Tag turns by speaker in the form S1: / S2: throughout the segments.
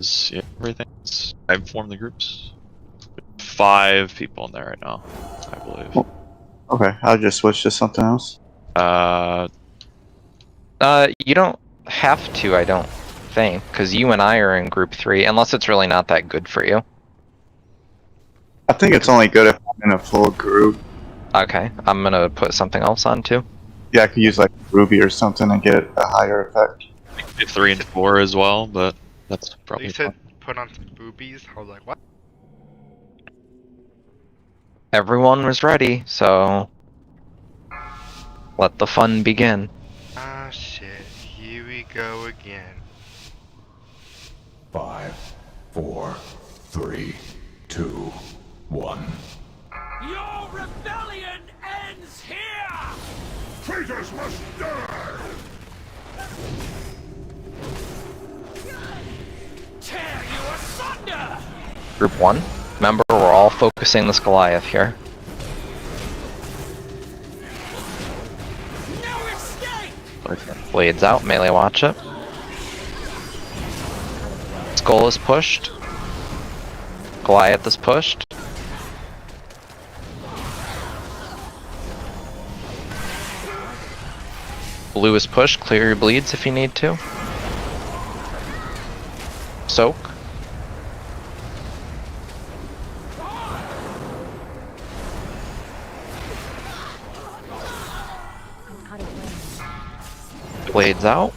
S1: Yeah, everything's. I've formed the groups. 5 people in there right now, I believe.
S2: Okay, I'll just switch to something else.
S3: You don't have to, I don't think, because you and I are in group 3, unless it's really not that good for you.
S2: I think it's only good if I'm in a full group.
S3: Okay, I'm gonna put something else on too.
S2: Yeah, I could use like Ruby or something and get a higher effect.
S1: 3 and 4 as well, but that's probably
S4: You said put on some boobies. I was like, what?
S3: Everyone was ready, so let the fun begin.
S4: Ah, shit. Here we go again.
S5: 5, 4, 3, 2, 1.
S6: Your rebellion ends here!
S5: Traitors must die!
S6: Tear you asunder!
S3: Group 1. Remember, we're all focusing this Goliath here.
S6: No escape!
S3: Blades out, melee watch it. Skull is pushed. Goliath is pushed. Blue is pushed, clear your bleeds if you need to. Soak. Blades out.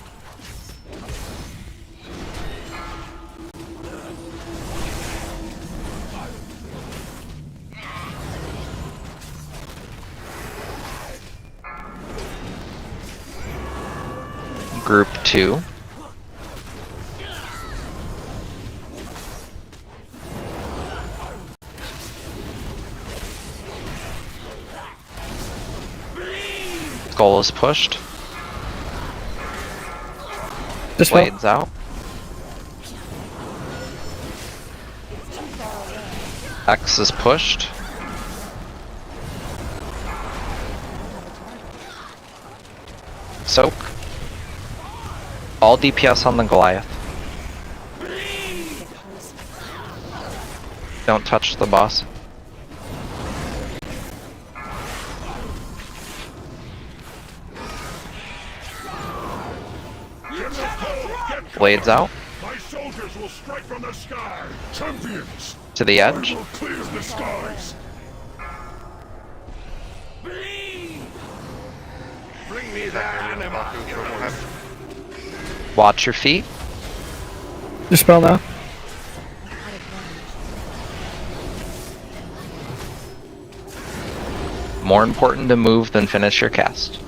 S3: Group 2. Skull is pushed. Blades out. X is pushed. Soak. All DPS on the Goliath. Don't touch the boss. Blades out.
S5: My soldiers will strike from the sky! Champions!
S3: To the edge.
S5: Will clear the skies!
S4: Bring me that animal.
S3: Watch your feet.
S7: Dispel now.
S3: More important to move than finish your cast.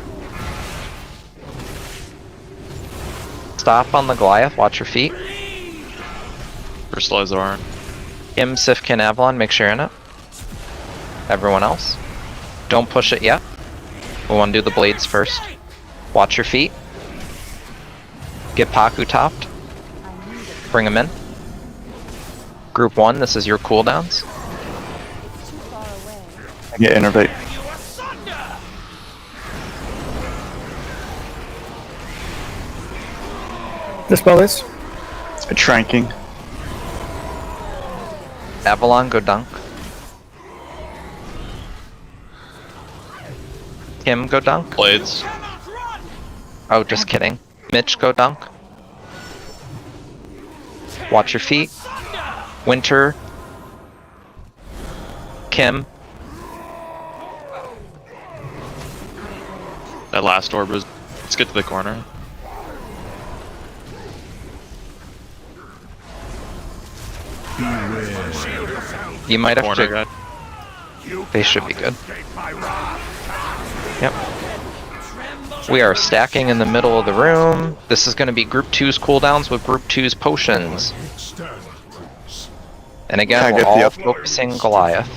S3: Stop on the Goliath, watch your feet.
S1: First Lazar.
S3: Im, Sifkin, Avalon, make sure you're in it. Everyone else. Don't push it yet. We want to do the blades first. Watch your feet. Get Paku topped. Bring him in. Group 1, this is your cooldowns.
S2: I get innervate.
S7: Dispel this.
S2: Tranking.
S3: Avalon, go dunk. Kim, go dunk.
S1: Blades.
S3: Oh, just kidding. Mitch, go dunk. Watch your feet. Winter. Kim.
S1: That last orb was. Let's get to the corner.
S3: You might have
S1: Corner
S3: to.
S1: guy.
S3: They should be good. Yep. We are stacking in the middle of the room. This is going to be Group 2's cooldowns with Group 2's potions. And again,
S2: Can I
S3: we're
S2: get the
S3: all
S2: up-
S3: focusing Goliath.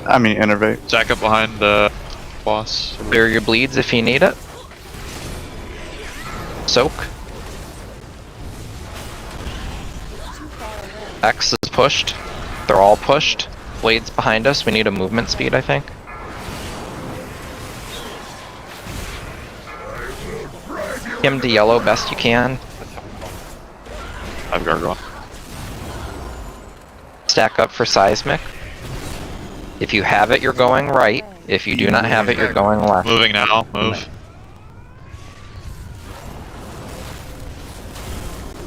S2: I mean innervate.
S1: Stack up behind the boss.
S3: Clear your bleeds if you need it. Soak. X is pushed. They're all pushed. Blades behind us. We need a movement speed, I think. Him to yellow best you can.
S1: I've gargoyle.
S3: Stack up for seismic. If you have it, you're going right. If you do not have it, you're going left.
S1: Moving now. Move.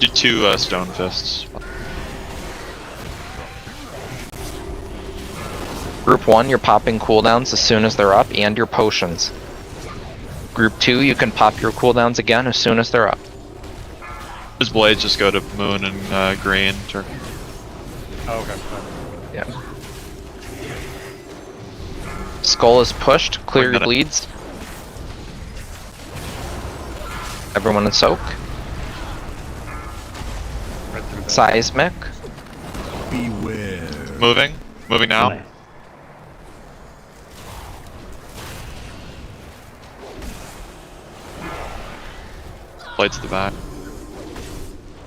S1: Do 2 stone fists.
S3: Group 1, you're popping cooldowns as soon as they're up, and your potions. Group 2, you can pop your cooldowns again as soon as they're up.
S1: His blades just go to moon and green. Turkey.
S8: Oh, okay.
S3: Yeah. Skull is pushed. Clear your
S1: Minute.
S3: bleeds. Everyone in soak.
S8: Right through that.
S3: Seismic.
S5: Beware.
S1: Moving. Moving now. Blades to the back.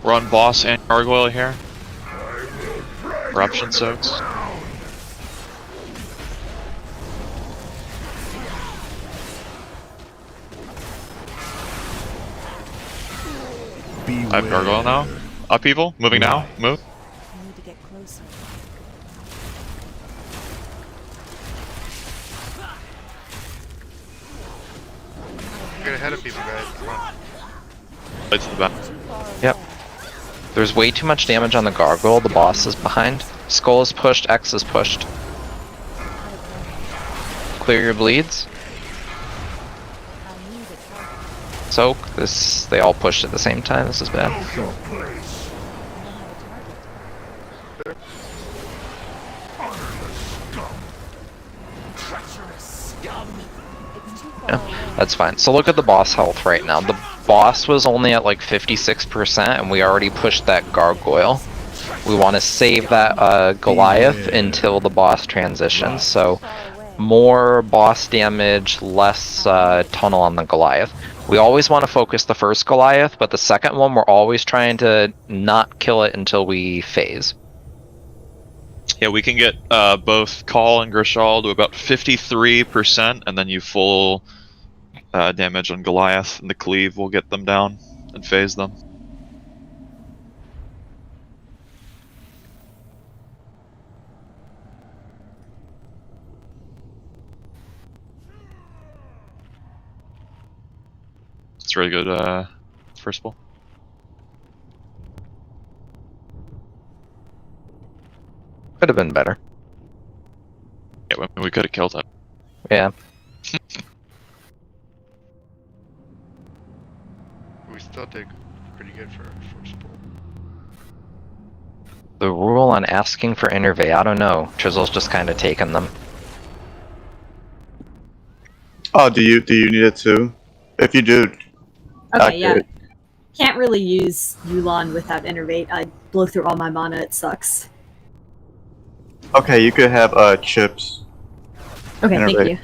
S1: We're on boss and gargoyle here. Eruption soaks. I have gargoyle now. Up evil. Moving now. Move.
S9: I need to get closer.
S4: Get ahead of people, guys. Come on.
S1: Blades to the back.
S3: Yep. There's way too much damage on the gargoyle. The boss is behind. Skull is pushed. X is pushed. Clear your bleeds.
S9: I need a target.
S3: Soak. This. They all pushed at the same time. This is bad.
S9: I don't have a target.
S6: Treacherous scum.
S9: It's too far
S3: Yeah,
S9: away.
S3: that's fine. So look at the boss health right now. The boss was only at like 56%, and we already pushed that gargoyle. We want to save that Goliath until the boss transitions. So more boss damage, less tunnel on the Goliath. We always want to focus the first Goliath, but the second one we're always trying to not kill it until we phase.
S1: Yeah, we can get both Call and Grishal to about 53%, and then you full damage on Goliath, and the cleave will get them down and phase them. It's really good first pull.
S3: Could have been better.
S1: Yeah, we could have killed it.
S3: Yeah.
S4: We still did pretty good for our first pull.
S3: The rule on asking for intervey, I don't know. Chisel's just kind of taken them.
S2: Oh, do you need it too? If you do,
S10: Okay, yeah.
S2: accurate.
S10: Can't really use Yulon without Innervate. I blow through all my mana, it sucks.
S2: Okay, you could have chips.
S10: Okay, thank
S2: Innervate.
S10: you.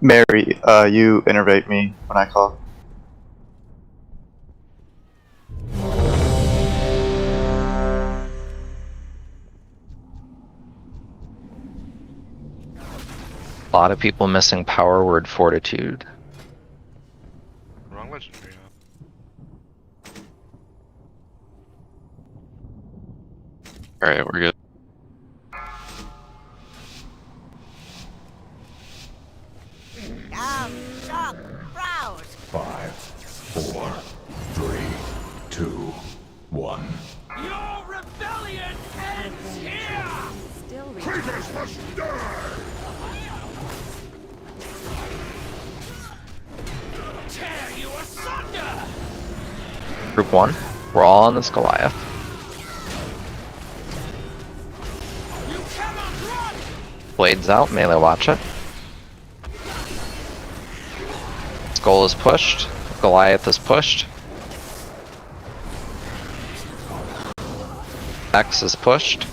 S2: Mary, you innervate me when I call.
S3: A lot of people missing power word fortitude.
S4: Wrong legendary.
S1: Alright, we're good.
S6: Shock, browse.
S5: 5, 4, 3, 2, 1.
S6: Your rebellion ends here!
S9: Still
S5: Traitors must die!
S6: Tear you asunder!
S3: Group 1, we're all on this Goliath.
S6: You cannot run!
S3: Blades out, melee watch it. Skull is pushed, Goliath is pushed. X is pushed.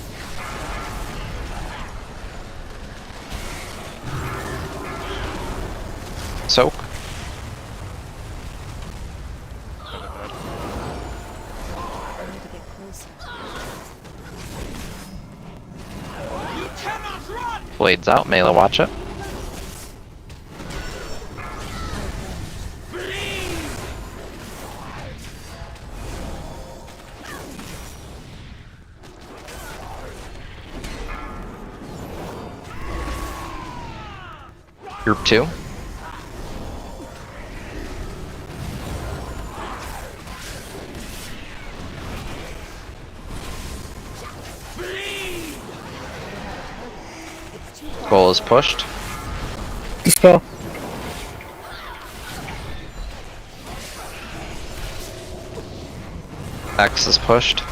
S3: Soak.
S9: I need to get closer.
S6: You cannot run!
S3: Blades out, melee watch it. Group 2. Goal is pushed.
S7: Dispel.
S3: X is pushed.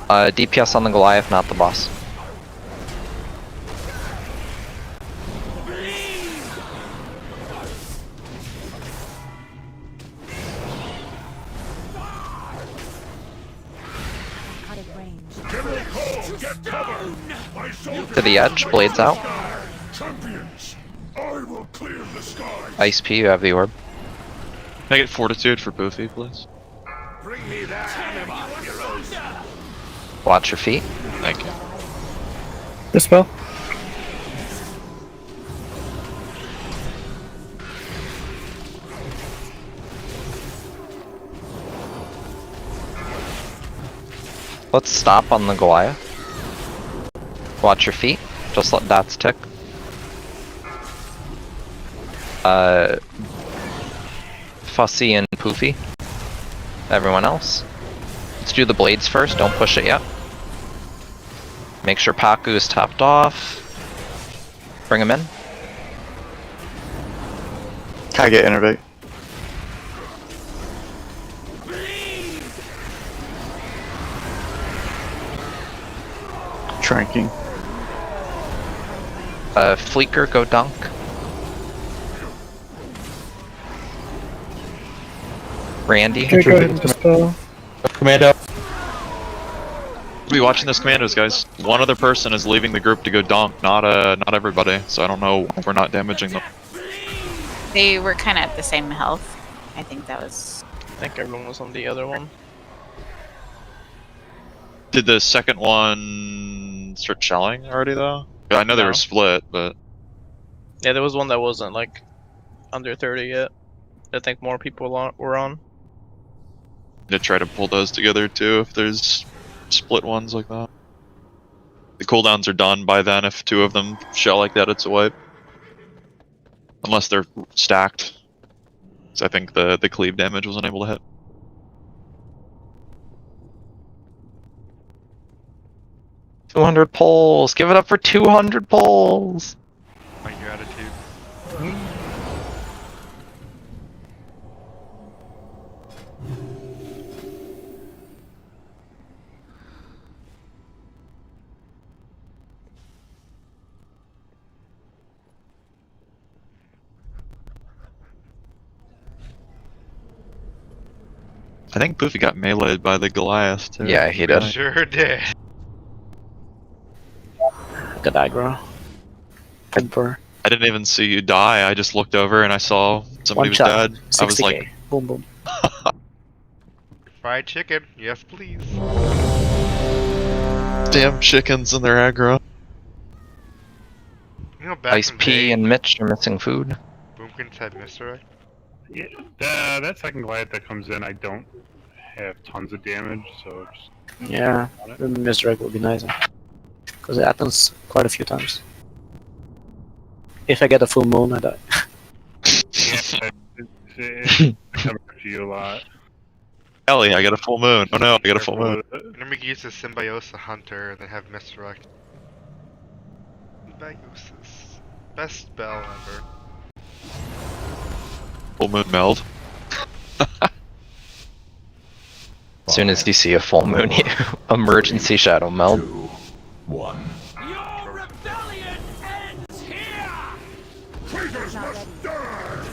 S3: DPS on the Goliath, not the boss.
S9: Out of range.
S5: General Cole, get cover! My soldiers
S3: To the edge, blades out.
S5: champions! I will clear the sky!
S3: Ice P, you have the orb.
S1: Can I get fortitude for Boofy, please?
S5: Bring me that anima, heroes!
S3: Watch your feet.
S1: Thank you.
S7: Dispel.
S3: Let's stop on the Goliath. Watch your feet. Just let dots tick. Fussy and Poofy. Everyone else. Let's do the blades first. Don't push it yet. Make sure Paku is topped off. Bring him in.
S2: Can I get innervate? Tranking.
S3: Fleeker, go dunk. Randy.
S7: Okay, go ahead and dispel.
S8: Commando.
S1: Be watching this commandos, guys. One other person is leaving the group to go donk, not everybody. So I don't know if we're not damaging them.
S11: They were kind of at the same health. I think that was.
S8: I think everyone was on the other one.
S1: Did the second one start shelling already though? I know they
S8: No.
S1: were split, but
S8: Yeah, there was one that wasn't like under 30 yet. I think more people were on.
S1: to try to pull those together too if there's split ones like that. The cooldowns are done by then if two of them shell like that, it's a wipe. Unless they're stacked. So I think the cleave damage wasn't able to hit.
S3: $200 pulls. Give it up for 200 pulls.
S4: My gratitude.
S1: I think Poofy got meleeed by the Goliath too.
S3: Yeah, he did.
S4: Sure did.
S7: Good aggro. Emperor.
S1: I didn't even see you die, I just looked over and I saw somebody was dead. I was like,
S7: Boom, boom.
S4: Fried chicken, yes please.
S1: damn chickens and their aggro.
S4: You know, back
S3: Ice
S4: in
S3: P
S4: the day,
S3: and Mitch are missing food.
S4: Boomkins had misdirect.
S12: Yeah, that second Goliath that comes in, I don't have tons of damage, so just
S7: Yeah, the misdirect would be nice. Because it happens quite a few times. If I get a full moon, I die.
S12: yeah, it covers you a lot.
S1: Ellie, I got a full moon. Oh no, I got a full moon.
S4: And then we can use the Symbiosis Hunter and then have misdirect. Symbiosis. Best spell ever.
S1: Full moon meld.
S3: As soon as you see a full moon, you emergency shadow meld.
S5: 2, 1.
S6: Your rebellion ends here!
S5: Traitors must die!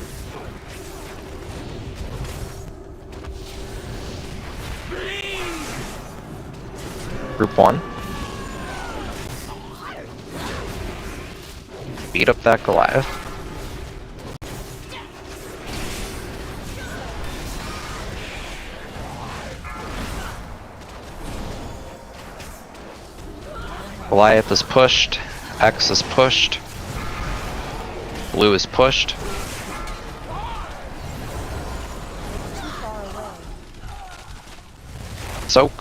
S3: Group 1. Beat up that Goliath. Goliath is pushed. X is pushed. Blue is pushed. Soak.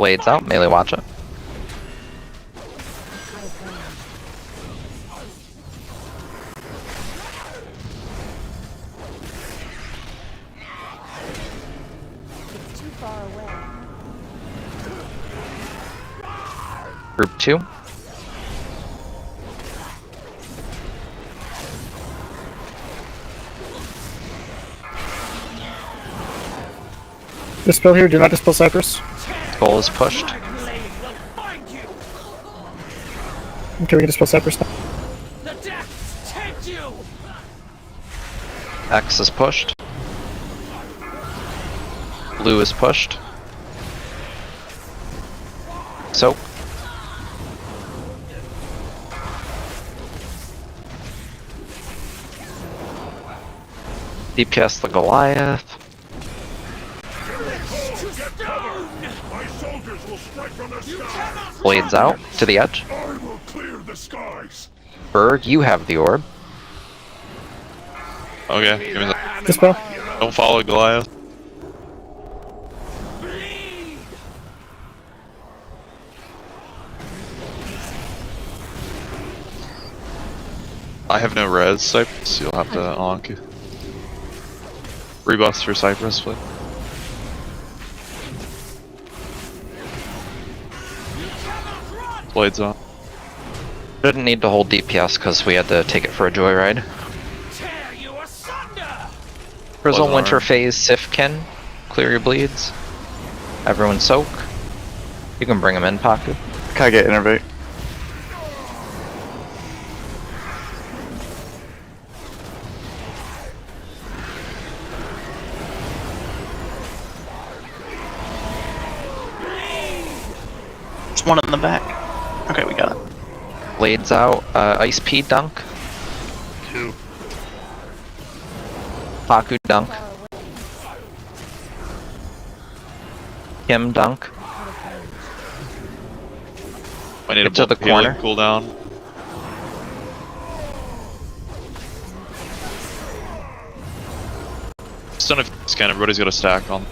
S3: Blades out, melee watch it.
S9: It's too far away.
S3: Group 2.
S7: Dispel here, do not dispel Cypress.
S3: Goal is pushed.
S7: Okay, we can dispel Cypress now.
S6: The deck takes you.
S3: X is pushed. Blue is pushed. Soak. Deep cast the Goliath.
S5: My soldiers will strike from the sky.
S3: Blades out to the edge.
S5: I will clear the skies.
S3: Berg, you have the orb.
S1: Okay, give me that.
S7: Dispel.
S1: Don't follow Goliath. I have no res, Cypress. You'll have to onk. Rebuffs for Cypress, please. Blades on.
S3: Didn't need to hold DPS because we had to take it for a joyride.
S6: Tear you asunder.
S3: Frizzle
S1: Wasn't
S3: Winter
S1: armed.
S3: Phase Sifkin. Clear your bleeds. Everyone soak. You can bring them in, Paku.
S2: Can I get innervate?
S13: There's one in the back. Okay, we got it.
S3: Blades out. Ice P dunk.
S12: 2.
S3: Paku dunk. Kim dunk.
S1: I need
S3: Get to the
S1: healing
S3: corner.
S1: cooldown. Stun if you can, everybody's got a stack on.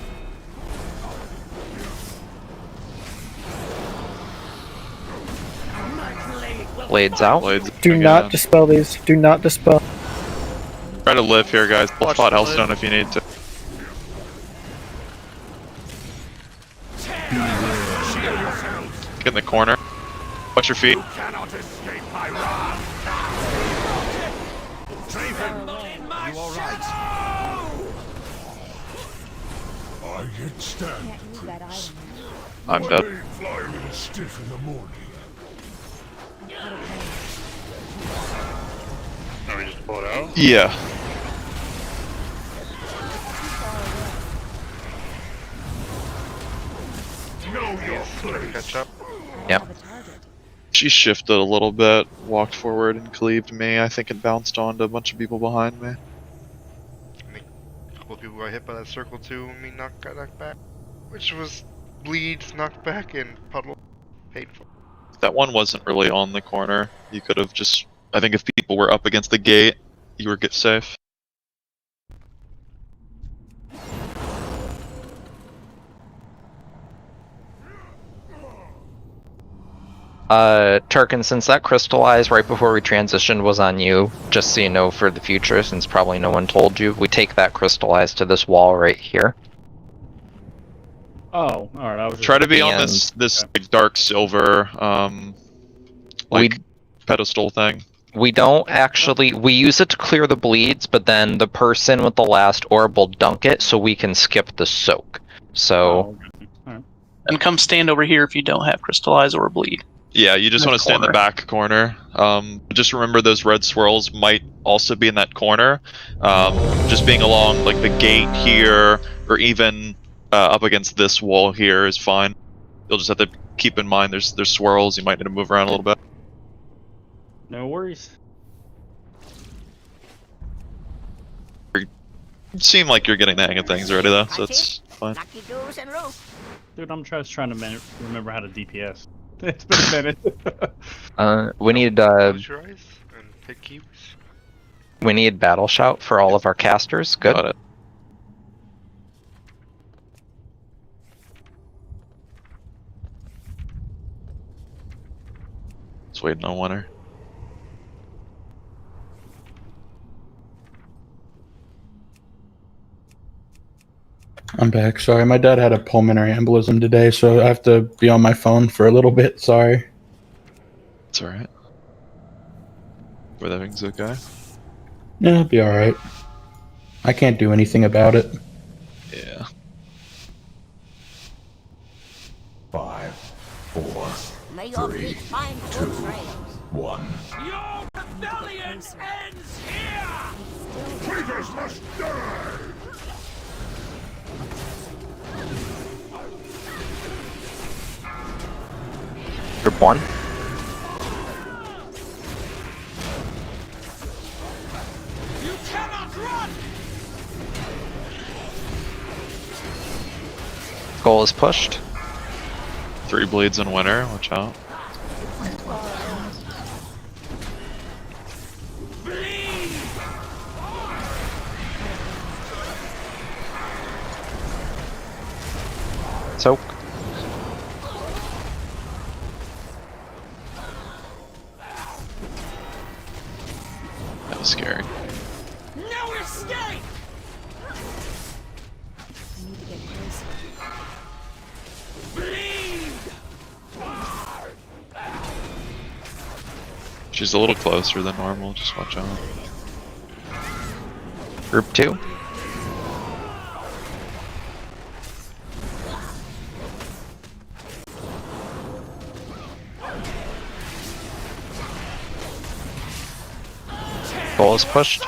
S3: Blades out.
S1: Blades.
S7: Do
S1: Again.
S7: not dispel these. Do not dispel.
S1: Try to live here, guys. We'll
S8: Watch
S1: spot
S8: the
S1: Hellstone if you need to. Get in the corner. Watch your feet.
S5: You cannot escape my wrath.
S6: Are you all right?
S5: I yet stand.
S9: Can't use that item now.
S1: I'm
S5: My
S1: dead.
S5: blade fly a little stiff in the morning.
S9: I'm out of range.
S12: Now we just pull it out.
S1: Yeah.
S5: Know your place.
S4: Catch up.
S3: Yep.
S9: Have a target.
S1: She shifted a little bit, walked forward and cleaved me. I think it bounced onto a bunch of people behind me.
S4: A couple of people got hit by that circle too, and me got knocked back. Which was bleeds, knocked back, and puddle. Painful.
S1: That one wasn't really on the corner. You could have just... I think if people were up against the gate, you were get safe.
S3: Turkin, since that crystallized right before we transitioned was on you, just so you know for the future, since probably no one told you, we take that crystallized to this wall right here.
S14: Oh, alright, I was just...
S1: Try to be on
S3: And-
S1: this like, dark silver, like,
S3: We-
S1: pedestal thing.
S3: We don't actually, we use it to clear the bleeds, but then the person with the last orb will dunk it so we can skip the soak. So,
S14: Oh, okay. Alright.
S13: And come stand over here if you don't have crystallize or bleed.
S1: Yeah, you just
S13: In the
S1: want to stay in the
S13: corner.
S1: back corner. Just remember those red swirls might also be in that corner. Just being along like the gate here, or even up against this wall here is fine. You'll just have to keep in mind there's swirls. You might need to move around a little bit.
S14: No worries.
S1: You seem like you're getting the hang of things already though, so it's fine.
S14: Dude, I'm just trying to remember how to DPS. It's been a minute.
S3: we need,
S4: Close your eyes and pick keys.
S3: we need battle shout for all of our casters. Good.
S1: Got it. Just waiting on winter.
S15: I'm back. Sorry, my dad had a pulmonary embolism today, so I have to be on my phone for a little bit. Sorry.
S1: It's alright. But everything's okay.
S15: Yeah, it'll be alright. I can't do anything about it.
S1: Yeah.
S5: 5, 4,
S6: May your
S5: 3,
S6: feet find
S5: 2,
S6: good trails.
S5: 1.
S6: Your rebellion ends here!
S5: Traitors must die!
S3: Group 1.
S6: You cannot run!
S3: Goal is pushed.
S1: 3 bleeds in winter, watch out.
S3: Soak.
S1: That was scary.
S6: No escape!
S1: She's a little closer than normal, just watch out.
S3: Group 2. Goal is pushed.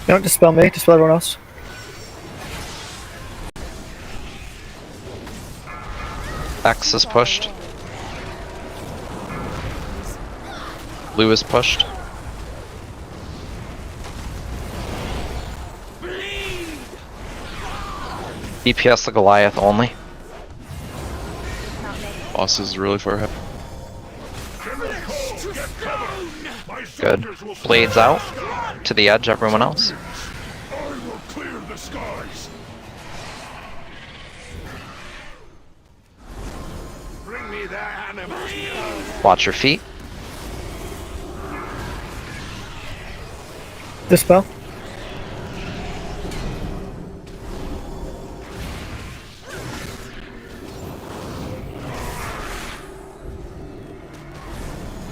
S7: Don't dispel me, dispel everyone else.
S3: X is pushed. Blue is pushed. DPS the Goliath only.
S1: Boss is really far ahead.
S3: Good. Blades out. To the edge, everyone else.
S5: I will clear the skies. Bring me their animals.
S3: Watch your feet.
S7: Dispel.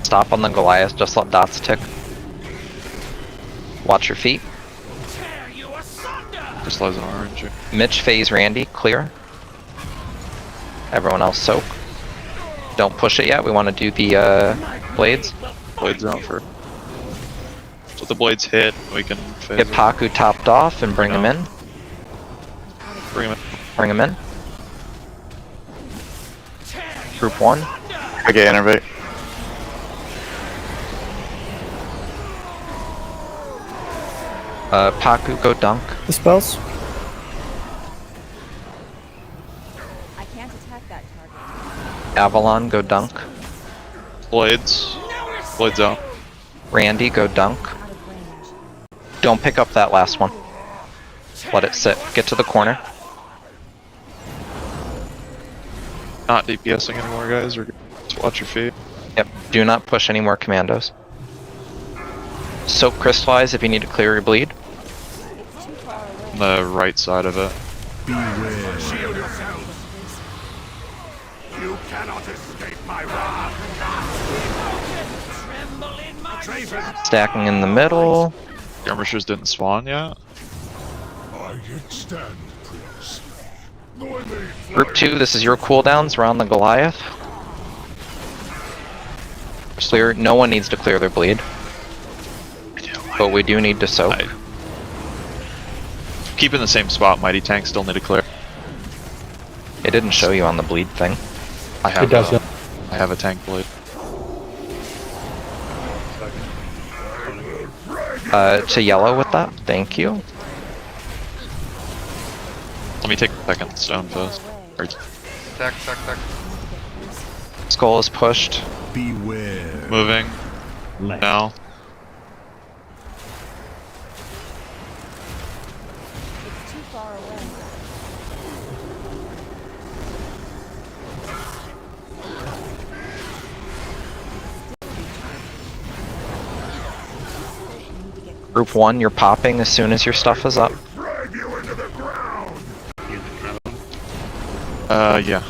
S3: Stop on the Goliath, just let dots tick. Watch your feet.
S1: Just lies an orange.
S3: Mitch, phase, Randy, clear. Everyone else soak. Don't push it yet, we want to do the blades.
S1: Blades out for. So the blades hit, we can phase
S3: Get
S1: it.
S3: Paku topped off and bring him in.
S1: Bring him in.
S3: Bring him in. Group 1.
S2: I get innervate.
S3: Paku, go dunk.
S7: Dispels.
S9: I can't attack that target.
S3: Avalon, go dunk.
S1: Blades. Blades out.
S3: Randy, go dunk.
S9: Out of range.
S3: Don't pick up that last one. Let it sit. Get to the corner.
S1: Not DPSing anymore, guys. Or just watch your feet.
S3: Yep. Do not push any more commandos. Soak crystallize if you need to clear your bleed.
S9: It's too far away.
S1: On the right side of it.
S5: Beware. Shield yourselves. You cannot escape my wrath.
S6: Tremble in my shadow!
S3: Stacking in the middle.
S1: Skirmishers didn't spawn yet.
S5: I yet stand, Prince. Though I may fly
S3: Group 2, this is your cooldowns. We're on the Goliath. Clear. No one needs to clear their bleed. But we do need to soak.
S1: Keep in the same spot. Mighty tanks still need to clear.
S3: It didn't show you on the bleed thing.
S1: I have.
S15: It doesn't.
S1: I have a tank blade.
S3: To yellow with that. Thank you.
S1: Let me take a second stone first. Or,
S4: Attack, attack, attack.
S3: Skull is pushed.
S5: Beware.
S1: moving.
S14: Left.
S1: Now.
S9: It's too far away.
S3: Group 1, you're popping as soon as your stuff is up.
S1: Yeah.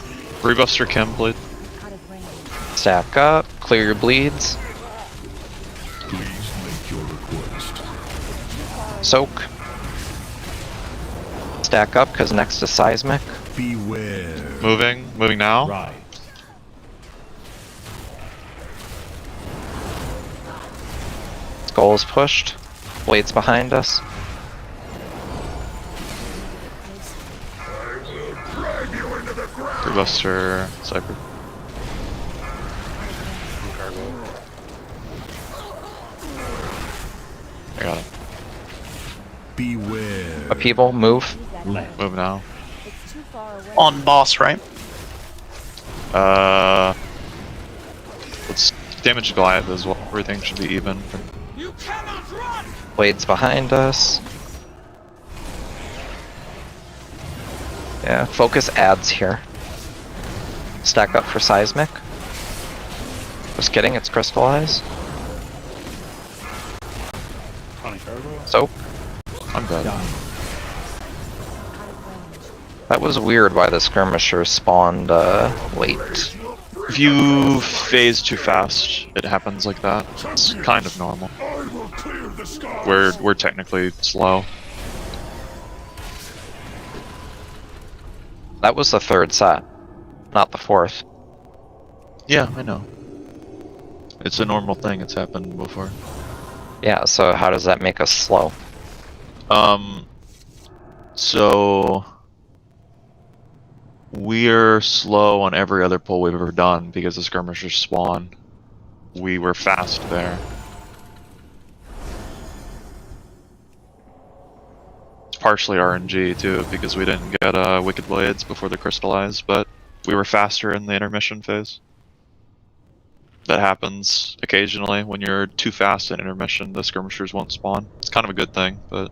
S1: Rebuffs for Chem, bleed.
S3: Stack up, clear your bleeds.
S5: Please make your request.
S3: Soak. Stack up, because next is seismic.
S5: Beware.
S1: Moving now.
S5: Right.
S3: Skull is pushed. Blades behind us.
S1: Rebuffs for Cypher. I got it.
S5: Beware.
S3: Upheaval, move.
S1: Move now.
S9: It's too far away.
S13: On boss, right?
S1: Let's damage Goliath as well. Everything should be even.
S6: You cannot run!
S3: Blades behind us. Yeah, focus adds here. Stack up for seismic. Just kidding, it's crystallized. Soap.
S1: I'm dead.
S3: That was weird why the skirmisher spawned late.
S1: If you phase too fast, it happens like that. It's kind of normal. We're technically slow.
S3: That was the third set, not the fourth.
S1: Yeah, I know. It's a normal thing, it's happened before.
S3: Yeah, so how does that make us slow?
S1: So we're slow on every other pull we've ever done because the skirmishers spawn. We were fast there. It's partially RNG too, because we didn't get Wicked Blades before they crystallized, but we were faster in the intermission phase. That happens occasionally. When you're too fast in intermission, the skirmishers won't spawn. It's kind of a good thing, but...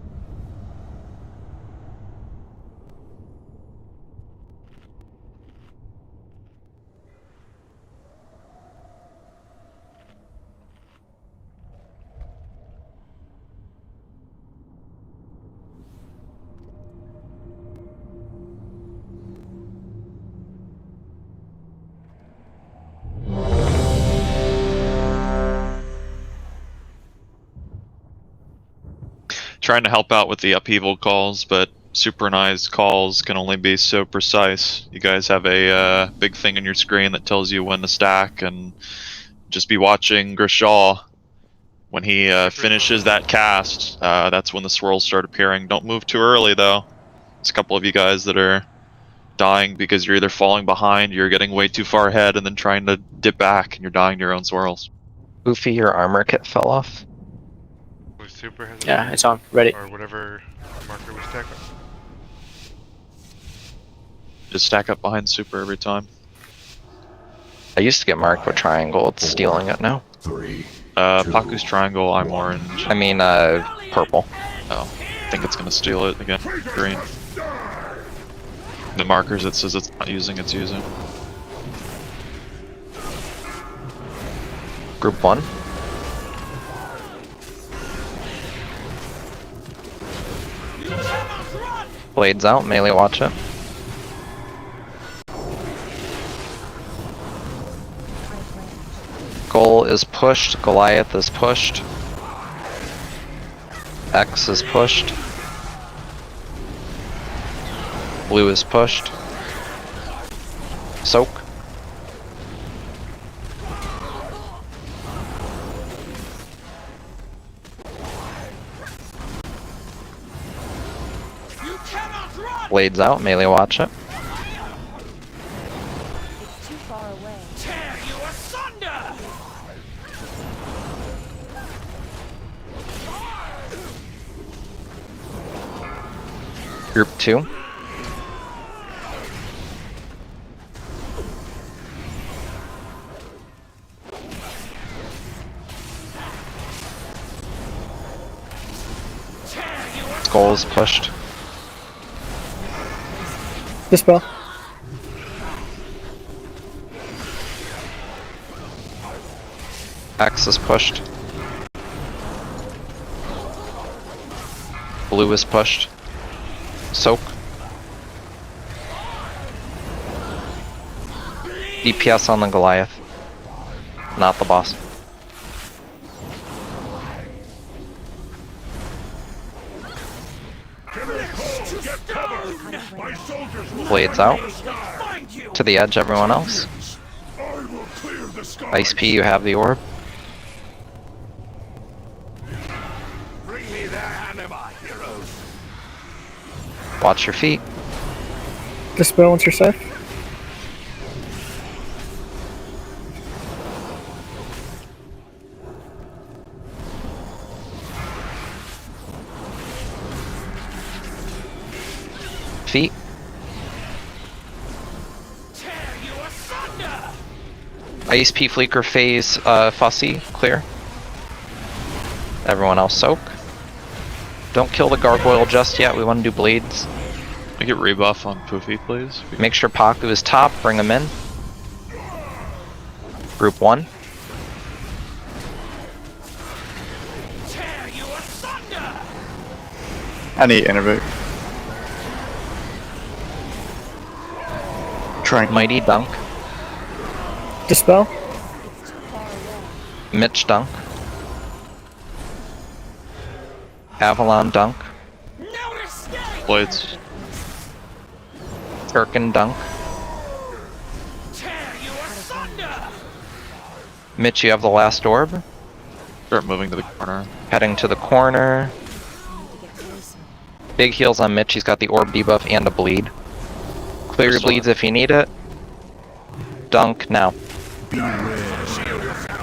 S1: Trying to help out with the upheaval calls, but synchronized calls can only be so precise. You guys have a big thing on your screen that tells you when to stack, and just be watching Grishal. When he finishes that cast, that's when the swirls start appearing. Don't move too early though. There's a couple of you guys that are dying because you're either falling behind, you're getting way too far ahead, and then trying to dip back, and you're dying to your own swirls.
S3: Goofy, your armor kit fell off.
S4: Super has
S7: Yeah, it's on. Ready.
S4: Or whatever marker we stack up.
S1: Just stack up behind Super every time.
S3: I used to get marked with triangle, it's stealing it now.
S1: Paku's triangle, I'm orange.
S3: I mean, purple.
S1: Oh, I think it's gonna steal it again. Green. The markers it says it's not using, it's using.
S3: Group 1. Blades out, melee watch it. Goal is pushed, Goliath is pushed. X is pushed. Blue is pushed. Soak. Blades out, melee watch it.
S9: It's too far away.
S6: Tear you asunder!
S3: Group 2. Skull is pushed.
S7: Dispel.
S3: X is pushed. Blue is pushed. Soak. DPS on the Goliath. Not the boss. Blades out. To the edge, everyone else. Ice P, you have the orb. Watch your feet.
S7: Dispel once you're safe.
S3: Feet. Ice P Fleeker phase Fussy, clear. Everyone else soak. Don't kill the gargoyle just yet, we want to do blades.
S1: Can I get rebuff on Poofy, please?
S3: Make sure Paku is top, bring him in. Group 1.
S2: I need innovate. Trying.
S3: Mighty dunk.
S7: Dispel.
S3: Mitch dunk. Avalon dunk.
S1: Blades.
S3: Turkin dunk. Mitch, you have the last orb.
S1: Start moving to the corner.
S3: Heading to the corner. Big heals on Mitch, he's got the orb debuff and a bleed. Clear your bleeds if you need it. Dunk now.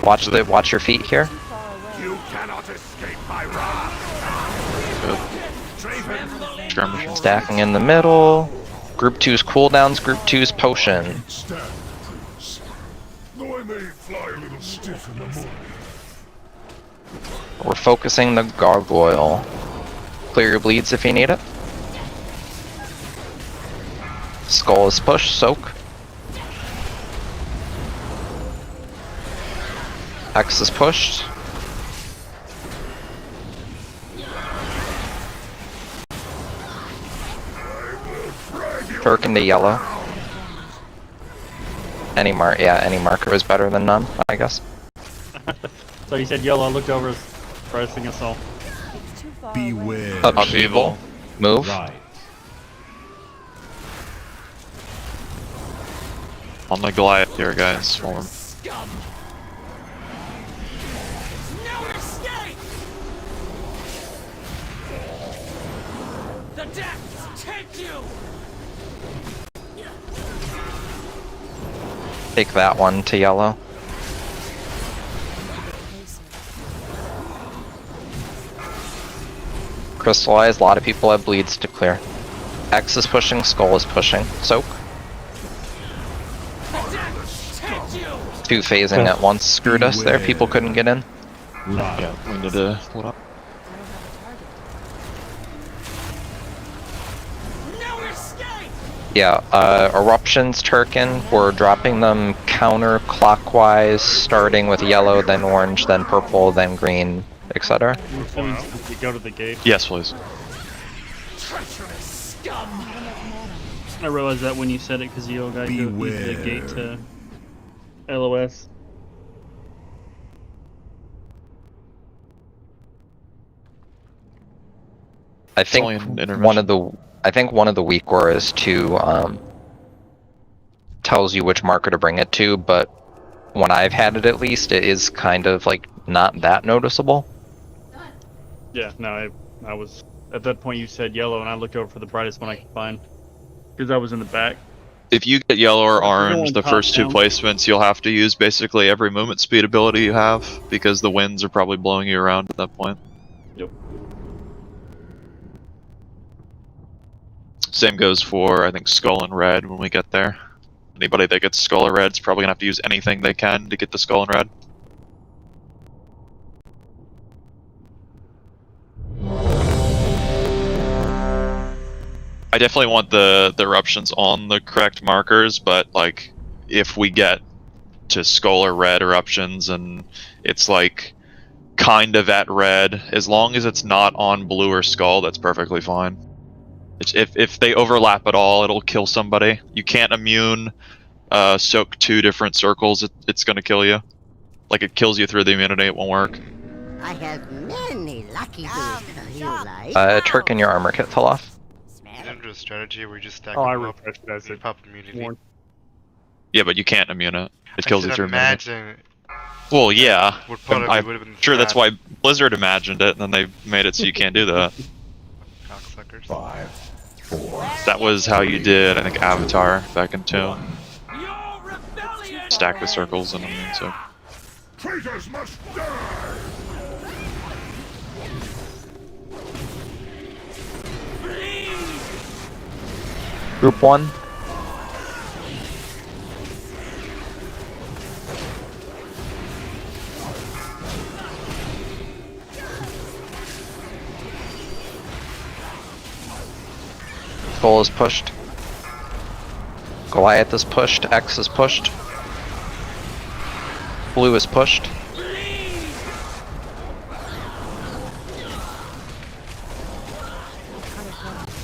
S3: Watch your feet here.
S5: You cannot escape my wrath.
S3: Stacking in the middle. Group 2's cooldowns, Group 2's potion.
S5: Stand, Prince. Though I may fly a little stiff in the morning.
S3: We're focusing the gargoyle. Clear your bleeds if you need it. Skull is pushed, soak. X is pushed. Turk into yellow. Any marker is better than none, I guess.
S14: So you said yellow, I looked over as pricing us all.
S5: Beware.
S3: Upheaval. Move.
S1: On the Goliath here, guys. Swarm.
S6: The depths take you.
S3: Take that one to yellow. Crystallize, a lot of people have bleeds to clear. X is pushing, Skull is pushing. Soak. Two phasing at once screwed us there, people couldn't get in.
S1: Yeah, we need to pull it up.
S3: Yeah, eruptions, Turkin, we're dropping them counterclockwise, starting with yellow, then orange, then purple, then green, etc.
S14: We go to the gate.
S1: Yes, please.
S14: I realized that when you said it, because you guys go to the gate to LOS.
S3: I think one of the weak auras too tells you which marker to bring it to, but when I've had it at least, it is kind of like not that noticeable.
S14: Yeah, no, I was at that point. You said yellow, and I looked over for the brightest one I could find because I was in the back.
S1: If you get yellow or orange,
S14: going
S1: the
S14: top
S1: first two
S14: down.
S1: placements, you'll have to use basically every movement speed ability you have, because the winds are probably blowing you around at that point.
S14: Yep.
S1: Same goes for, I think, Skull and Red when we get there. Anybody that gets Skull or Red is probably going to have to use anything they can to get the Skull and Red. I definitely want the eruptions on the correct markers, but like if we get to Skull or Red eruptions and it's like kind of at red. As long as it's not on blue or skull, that's perfectly fine. If they overlap at all, it'll kill somebody. You can't immune soak 2 different circles. It's gonna kill you. Like it kills you through the immunity. It won't work.
S6: I have many lucky days. You like?
S3: Turk and your armor kit fell off.
S4: Isn't there a strategy where you just stack
S14: Oh, I
S4: them up
S14: refreshed it as
S4: and
S14: it
S4: pop immunity?
S14: warned.
S1: Yeah, but you can't immune it. It kills you
S4: I
S1: through
S4: said
S1: immunity.
S4: imagine.
S1: Well, yeah.
S4: Would probably
S1: I'm
S4: would've been
S1: sure that's
S4: sad.
S1: why Blizzard imagined it, and then they made it so you can't do that.
S4: Cocksuckers.
S5: 5, 4.
S1: That was how you did, I think, Avatar back in Tomb. Stack the circles and immune so.
S5: Traitors must die!
S3: Group 1. Skull is pushed. Goliath is pushed. X is pushed. Blue is pushed.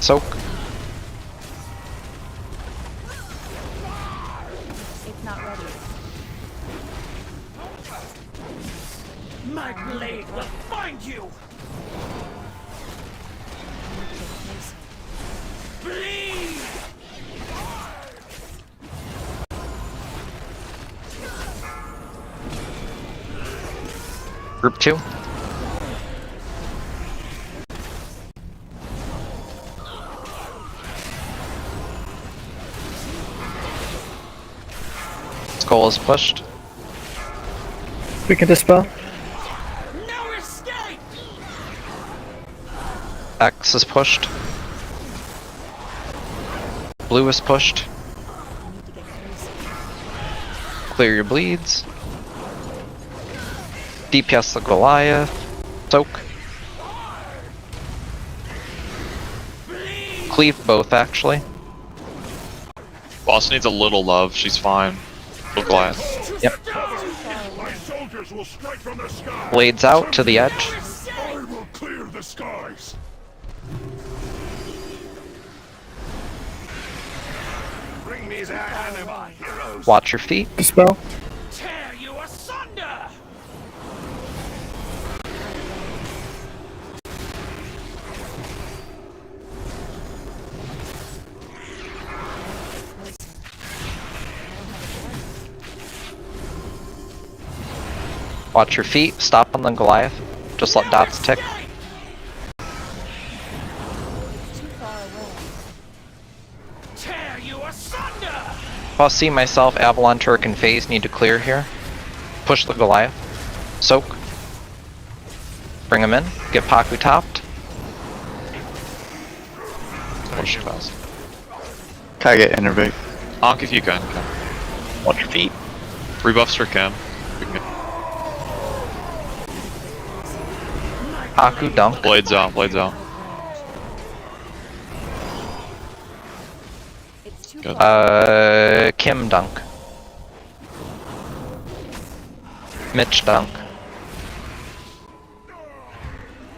S3: Soak.
S9: It's not ready.
S6: My blade will find you! Bleed!
S3: Group 2. Skull is pushed.
S7: We can dispel.
S6: No escape!
S3: X is pushed. Blue is pushed. Clear your bleeds. DPS the Goliath. Soak. Cleave both, actually.
S1: Boss needs a little love. She's fine. Little Goliath.
S3: Yep.
S5: My soldiers will strike from the sky!
S3: Blades out to the edge.
S5: I will clear the skies! Bring me the anima heroes!
S3: Watch your feet.
S7: Dispel.
S6: Tear you asunder!
S3: Watch your feet. Stop on the Goliath. Just let dots tick.
S9: Too far away.
S6: Tear you asunder!
S3: If I see myself, Avalon, Turk, and FaZe need to clear here. Push the Goliath. Soak. Bring him in. Get Paku topped.
S1: Push fast.
S2: Can I get innervate?
S1: Honk if you can.
S3: Watch your feet.
S1: Rebuffs for Cam. We can get
S3: Paku dunk.
S1: blades out. Blades out.
S9: It's too
S1: Good.
S9: far.
S3: Kim dunk. Mitch dunk.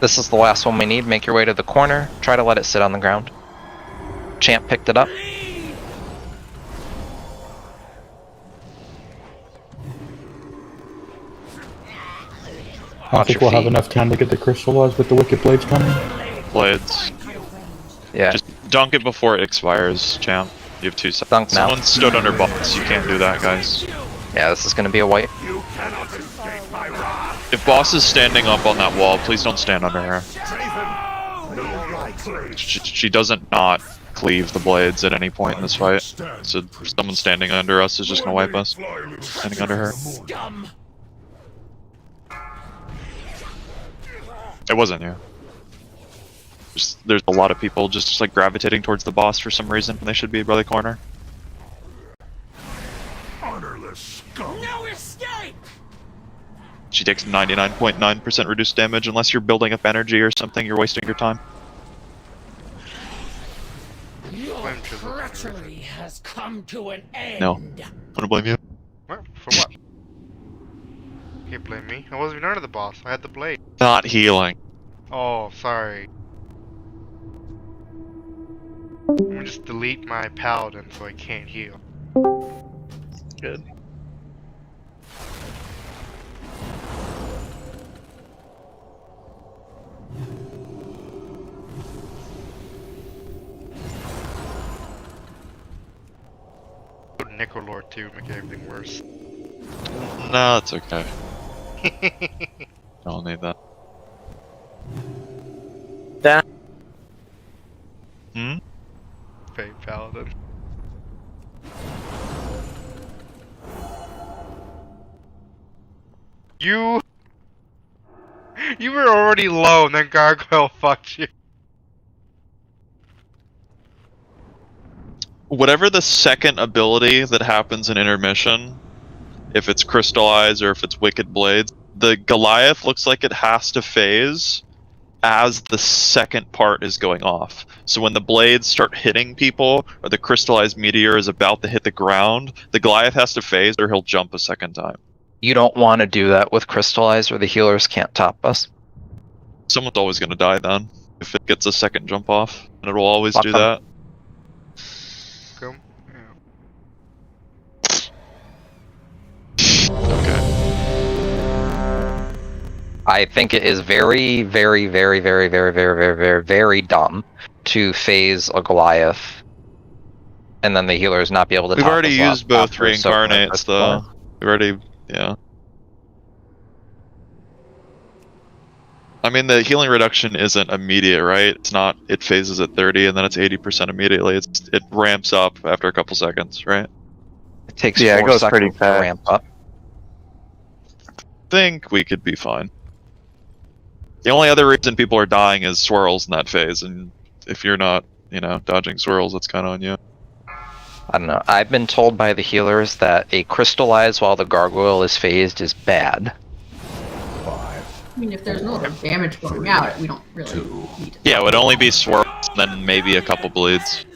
S3: This is the last one we need. Make your way to the corner. Try to let it sit on the ground. Champ picked it up.
S15: I don't think we'll have enough time to get the crystallized with the wicked blades coming.
S1: Blades.
S3: Yeah.
S1: Just dunk it before it expires, champ. You have 2 seconds.
S3: Dunk now.
S1: Someone stood under boss. You can't do that, guys.
S3: Yeah, this is gonna be a white.
S5: You cannot escape my wrath!
S1: If boss is standing up on that wall, please don't stand under her.
S5: Draven! No right place!
S1: She doesn't not cleave the blades at any point in this fight. So someone standing under us is just gonna wipe us. Standing under her.
S6: Scum!
S1: It wasn't you. There's a lot of people just like gravitating towards the boss for some reason when they should be by the corner.
S5: Honorless scum!
S6: No escape!
S1: She takes 99.9% reduced damage unless you're building up energy or something. You're wasting your time.
S6: Your
S4: Flame chisel and
S6: treachery
S4: everything.
S6: has come to an end.
S1: No. I'm gonna blame you.
S4: What? For what? Can't blame me. I wasn't even under the boss. I had the blade.
S1: Not healing.
S4: Oh, sorry. I'm gonna just delete my paladin so I can't heal.
S8: Good.
S4: Necrolord too, make everything worse.
S1: No, it's okay. Don't need that.
S7: That.
S1: Hmm?
S4: Fake paladin. You were already low and then Gargoyle fucked you.
S1: Whatever the second ability that happens in intermission, if it's Crystallize or if it's Wicked Blades, the Goliath looks like it has to phase as the second part is going off. So when the blades start hitting people, or the Crystallized Meteor is about to hit the ground, the Goliath has to phase or he'll jump a second time.
S3: You don't want to do that with Crystallize or the healers can't top us.
S1: Someone's always going to die then, if it gets a second jump off, and it'll always do
S3: Welcome.
S1: that.
S4: Come.
S1: Okay.
S3: I think it is very, very, very, very, very, very, very, very, very dumb to phase a Goliath and then the healers not be able to
S1: We've
S3: top
S1: already
S3: us
S1: used
S3: up
S1: both
S3: after soaking a
S1: reincarnates
S3: crystal.
S1: though. We've already, yeah. I mean, the healing reduction isn't immediate, right? It's not, it phases at 30 and then it's 80% immediately. It ramps up after a couple seconds, right?
S3: It takes
S2: Yeah, it
S3: 4
S2: goes
S3: seconds
S2: pretty
S3: to
S2: fast.
S3: ramp up.
S1: Think we could be fine. The only other reason people are dying is swirls in that phase, and if you're not, you know, dodging swirls, that's kind of on you.
S3: I don't know. I've been told by the healers that a Crystallize while the Gargoyle is phased is bad.
S16: I mean, if there's no other damage going out, we don't really need to.
S1: Yeah, it would only be swirls, and then maybe a couple bleeds.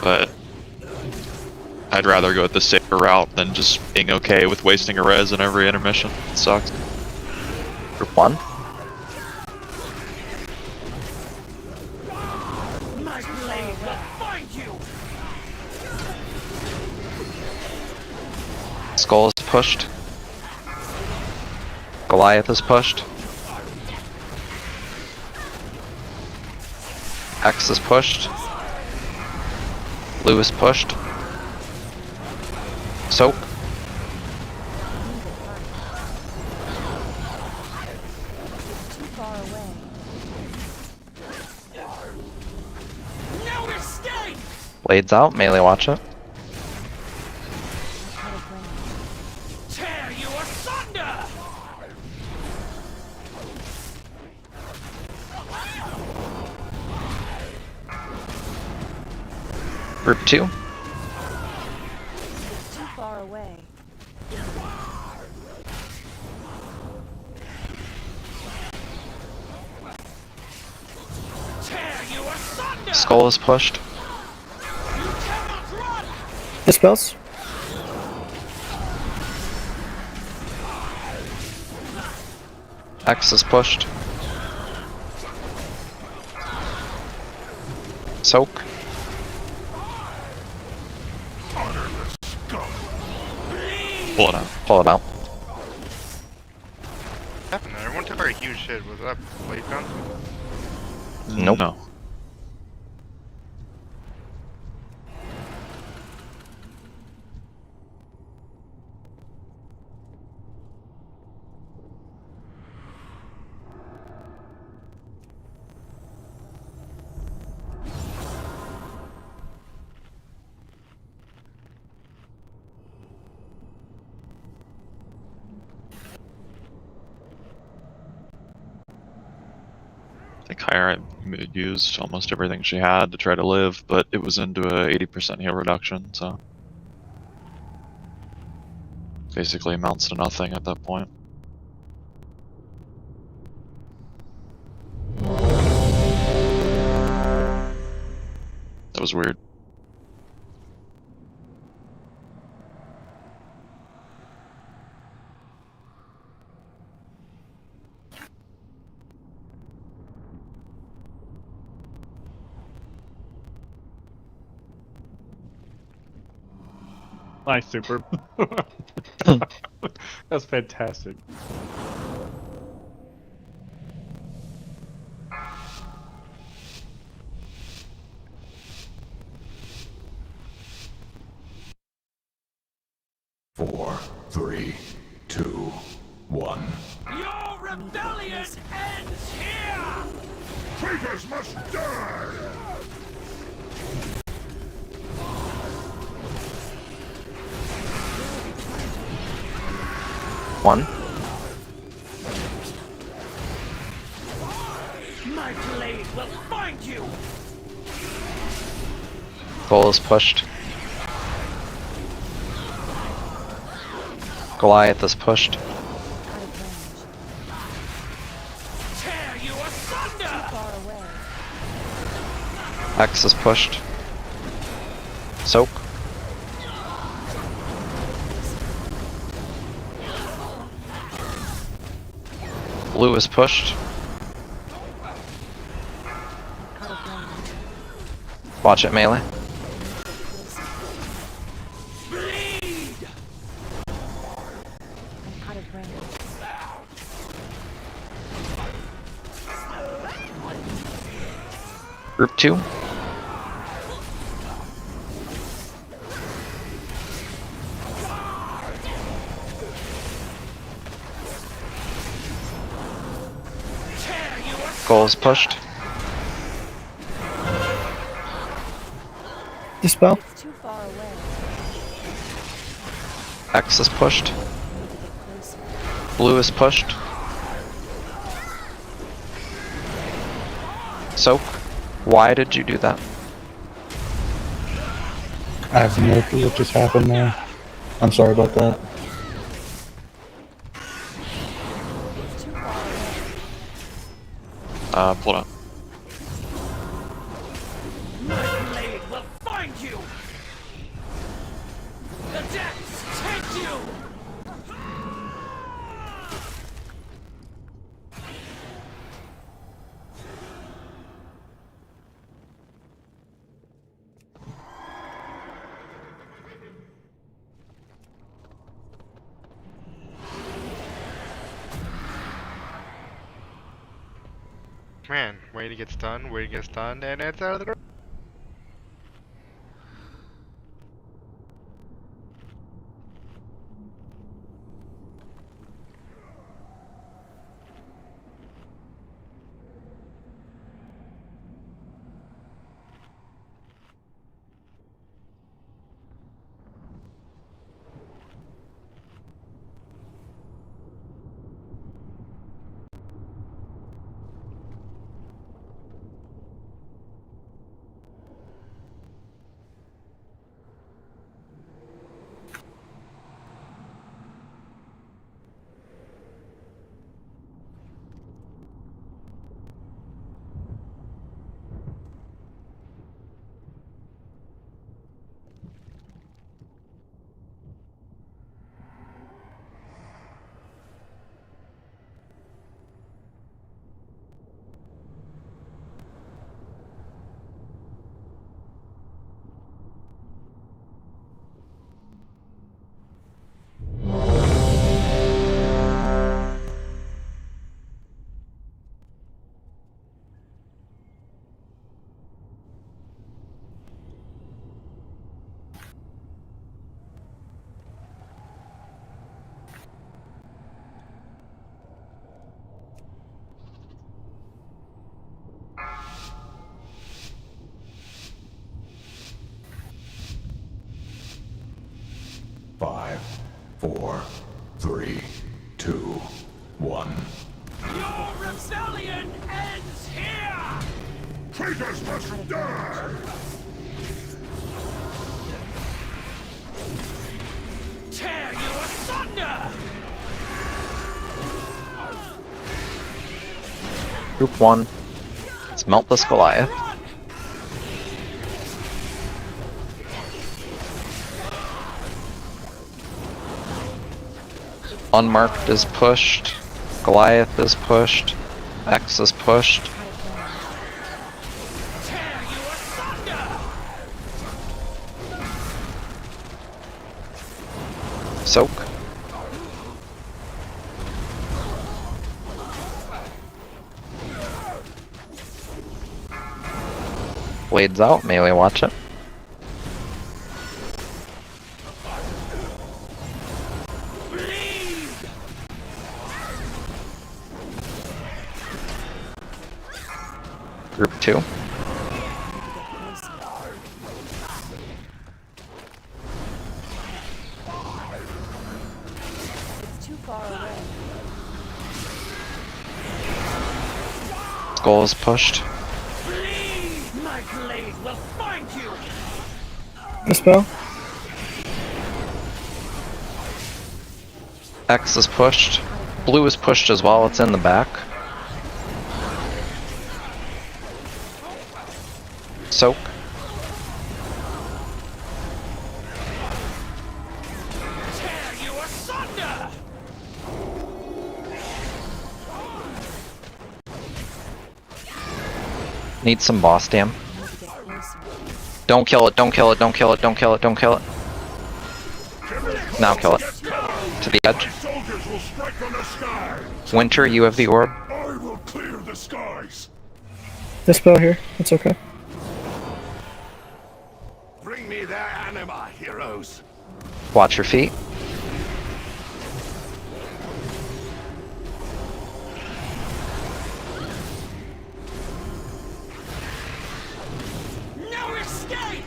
S1: But I'd rather go with the safer route than just being okay with wasting a res in every intermission. It sucks.
S3: Group 1.
S5: My blade will find you.
S3: Skull is pushed. Goliath is pushed. X is pushed. Blue is pushed. Soak.
S9: Too far away.
S5: No escape.
S3: Blades out. Melee watch it.
S5: Tear you asunder.
S3: Group 2.
S9: Too far away.
S5: Tear you asunder.
S3: Skull is pushed.
S7: Dispels.
S3: X is pushed. Soak.
S1: Pull it out.
S3: Pull it out.
S4: What happened there? Everyone took like a huge shit. Was that blade gun?
S3: Nope.
S1: No. I think Hyra used almost everything she had to try to live, but it was into a 80% heal reduction, so basically amounts to nothing at that point. That was weird.
S14: Nice, super. That's fantastic.
S5: Four, three, two, one.
S17: Your rebellion ends here!
S5: Traitors must die!
S3: One.
S17: My blade will find you!
S3: Goal is pushed. Goliath is pushed.
S17: Tear you asunder!
S9: Far away.
S3: X is pushed. Soak. Blue is pushed. Watch it melee.
S17: Bleed!
S9: Out of range.
S3: Group 2. Goal is pushed.
S7: Dispel.
S9: It's too far away.
S3: X is pushed. Blue is pushed. Soak. Why did you do that?
S15: I have no clue what just happened there. I'm sorry about that.
S9: It's too far away.
S1: Pull it up.
S17: My blade will find you! The depths take you!
S4: Man, wait to get stunned, and it's out of the door.
S5: Five, four, three, two, one.
S17: Your rebellion ends here!
S5: Traitors must die!
S17: Tear you asunder!
S3: Group 1. Let's melt this Goliath. Unmarked is pushed. Goliath is pushed. X is pushed. Soak. Blades out, melee watch it. Group 2.
S9: It's too far away.
S3: Skull is pushed.
S17: My blade will find you.
S7: Dispel.
S3: X is pushed. Blue is pushed as well, it's in the back. Soak.
S17: Tear you asunder.
S3: Need some boss dam. Don't kill it, don't kill it, don't kill it, don't kill it, don't kill it. Now kill it. To the edge.
S5: Soldiers will strike from the sky.
S3: Winter, you have the orb.
S5: I will clear the skies.
S7: Dispel here. It's okay.
S5: Bring me their anima, heroes.
S3: Watch your feet.
S17: No escape.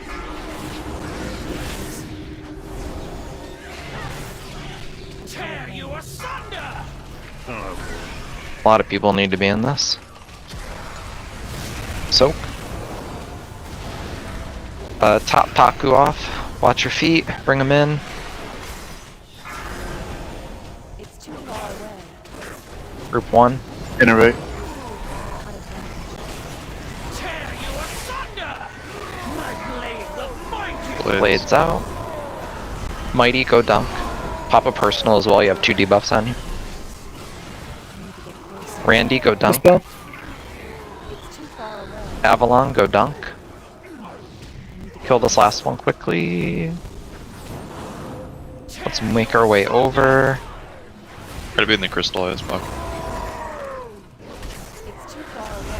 S17: Tear you asunder.
S3: A lot of people need to be in this. Soak. Top Taku off. Watch your feet. Bring them in.
S9: It's too far away.
S3: Group 1.
S2: Innervate.
S17: Tear you asunder. My blade will find you.
S3: Blades out. Mighty, go dunk. Pop a personal as well. You have 2 debuffs on you. Randy, go dunk.
S7: Dispel.
S9: It's too far away.
S3: Avalon, go dunk. Kill this last one quickly. Let's make our way over.
S1: Try to be in the crystallized buck.
S9: It's too far away.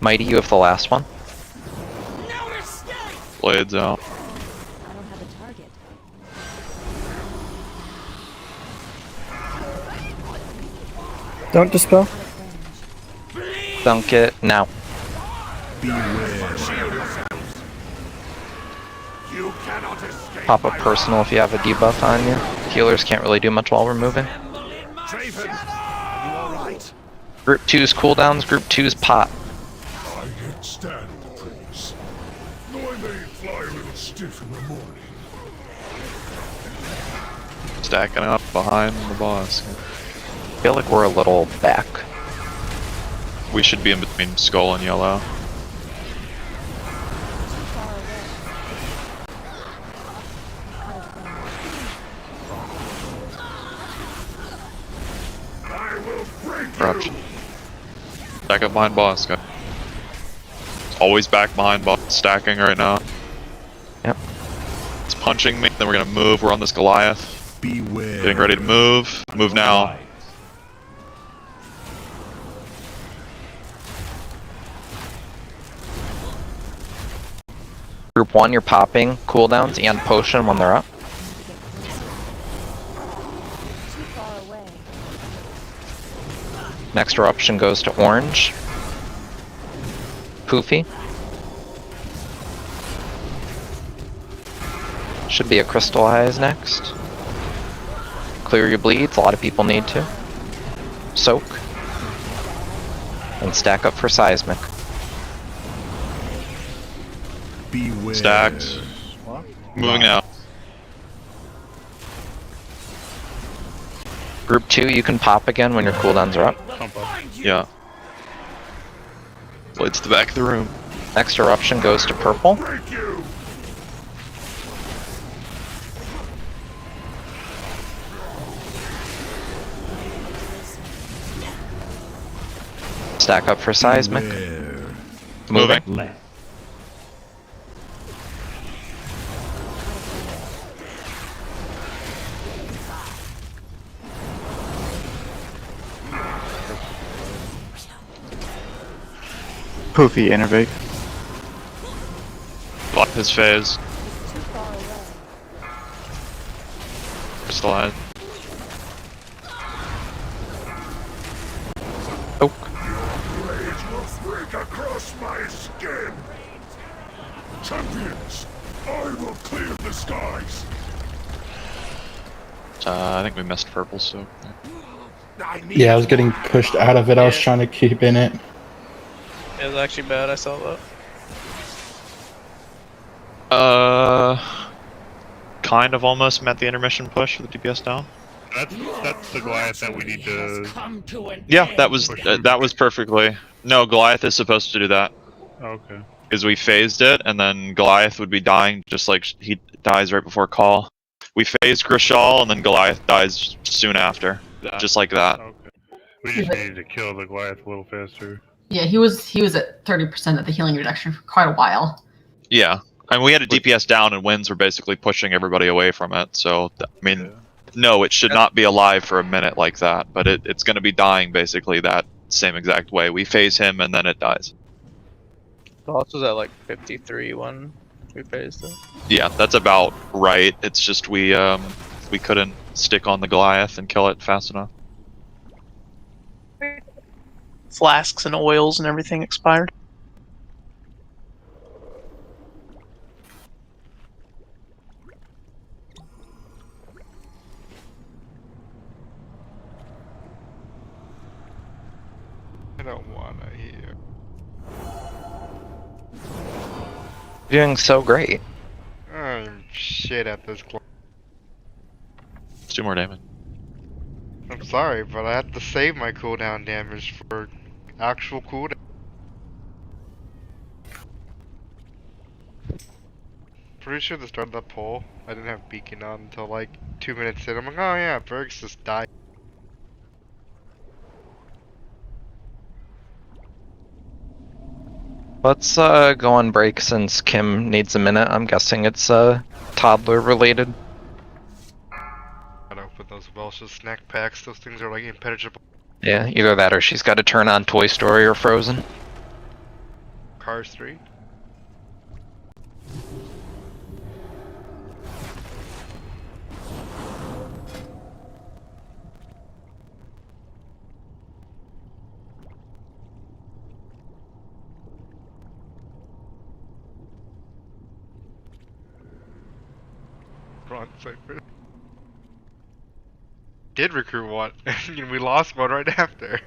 S3: Mighty, you have the last one.
S17: No escape.
S1: Blades out.
S9: I don't have a target.
S7: Don't dispel.
S3: Dunk it now.
S5: You cannot escape.
S3: Pop a personal if you have a debuff on you. Healers can't really do much while we're moving.
S5: Draven, are you alright?
S3: Group 2's cooldowns, Group 2's pot.
S5: I yet stand, Prince. Though I may fly a little stiff in the morning.
S1: Stacking up behind the boss.
S3: I feel like we're a little back.
S1: We should be in between skull and yellow.
S5: I will break
S1: Corruption. Stack up behind boss, guy. Always back behind boss. Stacking right now.
S3: Yep.
S1: It's punching me. Then we're gonna move. We're on this Goliath.
S5: Beware.
S1: Getting ready to move. Move now.
S3: Group 1, you're popping cooldowns and potion when they're up.
S9: Too far away.
S3: Next eruption goes to orange. Poofy. Should be a crystallize next. Clear your bleeds, a lot of people need to. Soak. And stack up for seismic.
S5: Beware.
S1: Stacked. Moving out.
S3: Group 2, you can pop again when your cooldowns are up.
S1: Yeah. Blades to the back of the room.
S3: Next eruption goes to purple.
S5: Break you.
S3: Stack up for seismic.
S5: Beware.
S3: Moving.
S2: Poofy innervate.
S1: Block his phase.
S9: It's too far away.
S1: Crystallize.
S5: Blades will break across my skin. Champions, I will clear the skies.
S1: I think we missed purple, so.
S15: Yeah, I was getting pushed out of it. I was
S8: Yeah.
S15: trying to keep in it.
S8: It was actually bad. I saw that.
S1: Kind of almost met the intermission push with the DPS down.
S12: That's the Goliath that we need to.
S1: Yeah, that was perfectly. No, Goliath is supposed to do that.
S12: Okay.
S1: Because we phased it, and then Goliath would be dying just like he dies right before call. We phased Grishal, and then Goliath dies soon after. Just like that.
S12: Okay. We just needed to kill the Goliath a little faster.
S16: Yeah, he was at 30% of the healing reduction for quite a while.
S1: Yeah. And we had a DPS down, and winds were basically pushing everybody away from it. So, I mean, no, it should not be alive for a minute like that, but it's going to be dying basically that same exact way. We phase him, and then it dies.
S8: Boss was at like 53 when we phased it.
S1: Yeah, that's about right. It's just we couldn't stick on the Goliath and kill it fast enough.
S13: Flasks and oils and everything expired.
S4: I don't wanna hear.
S3: Doing so great.
S4: I'm shit at this.
S1: Let's do more damage.
S4: I'm sorry, but I have to save my cooldown damage for actual cooldown. Pretty sure the start of that poll, I didn't have beacon on until like 2 minutes in. I'm like, oh yeah, Berg's just died.
S3: Let's go on break since Kim needs a minute. I'm guessing it's toddler related.
S4: Gotta open those Welsh's snack packs, those things are like impenetrable.
S3: Yeah, either that or she's got to turn on Toy Story or Frozen.
S4: Cars 3. Wrong cipher. Did recruit one, and we lost one right after.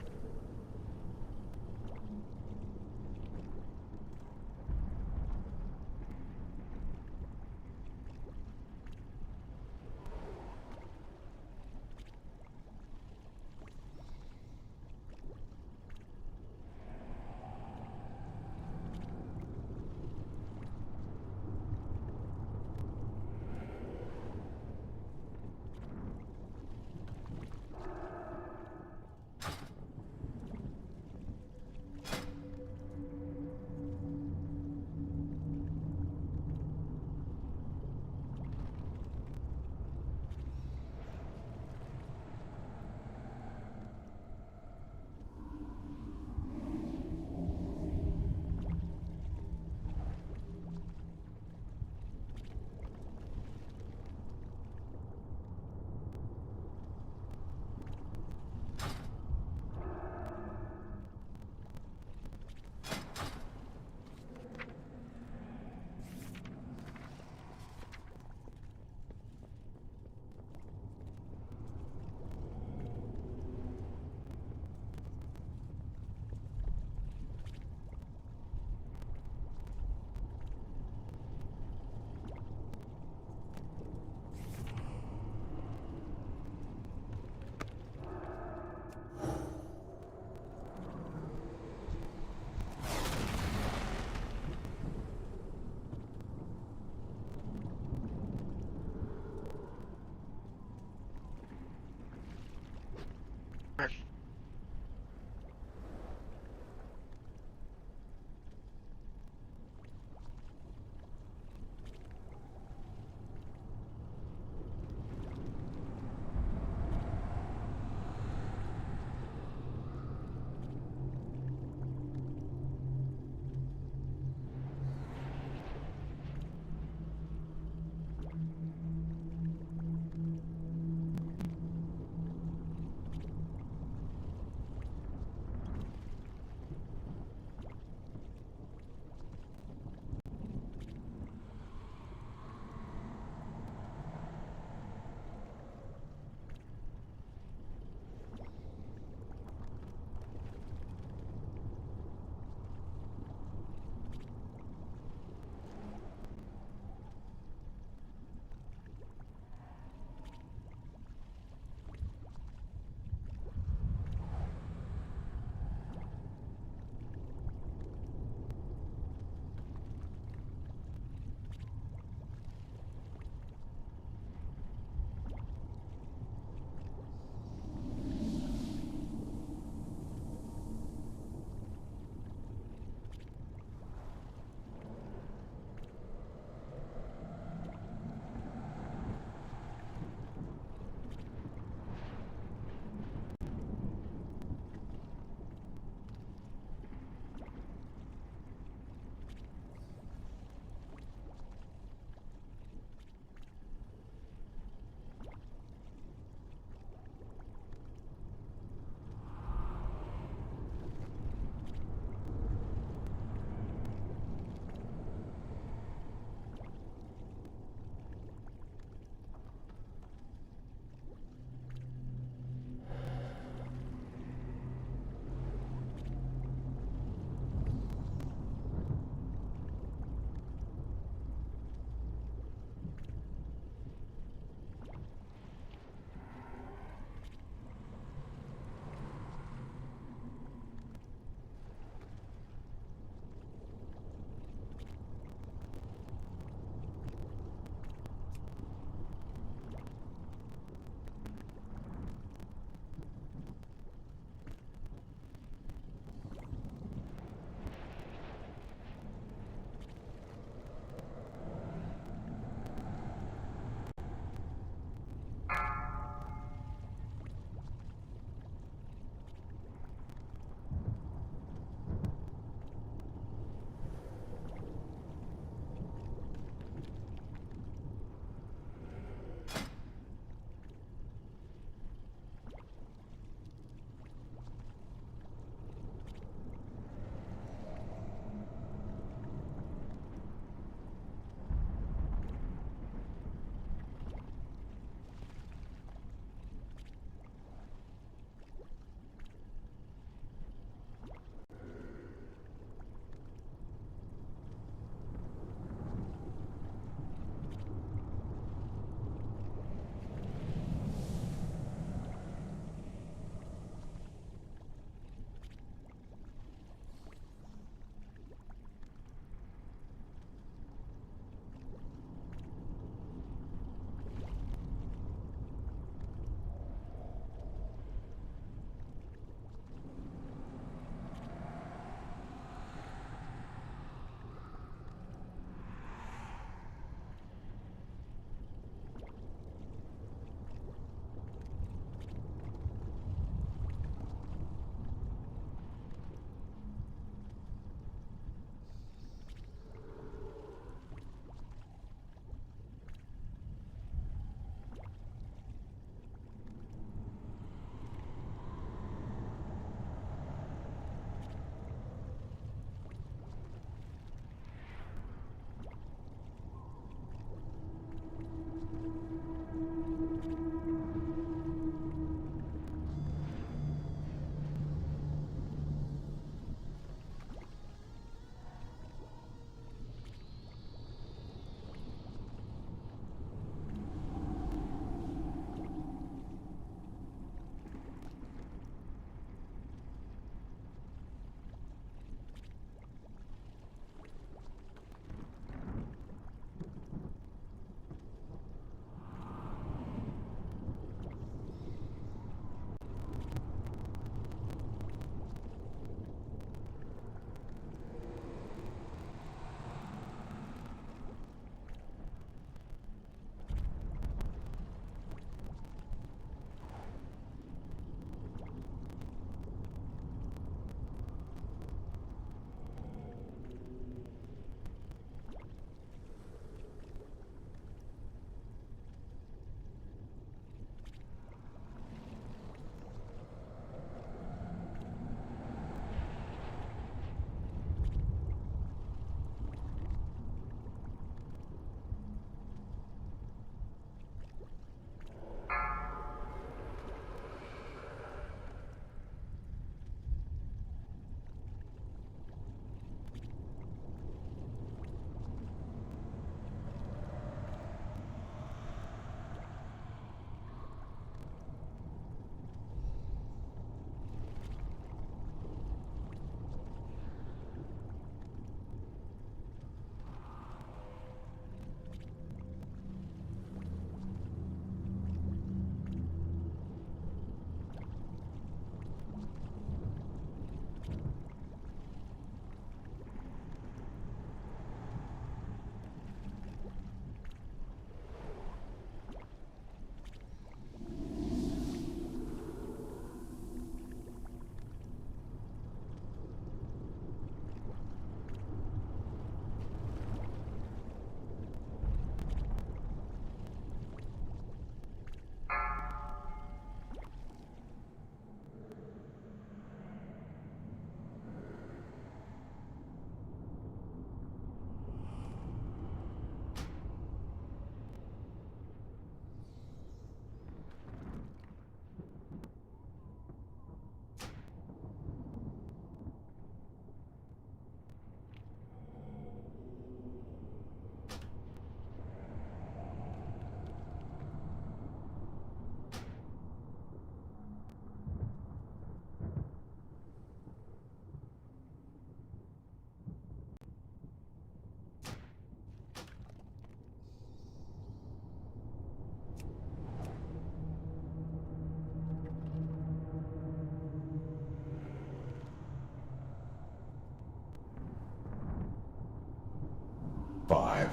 S5: 5,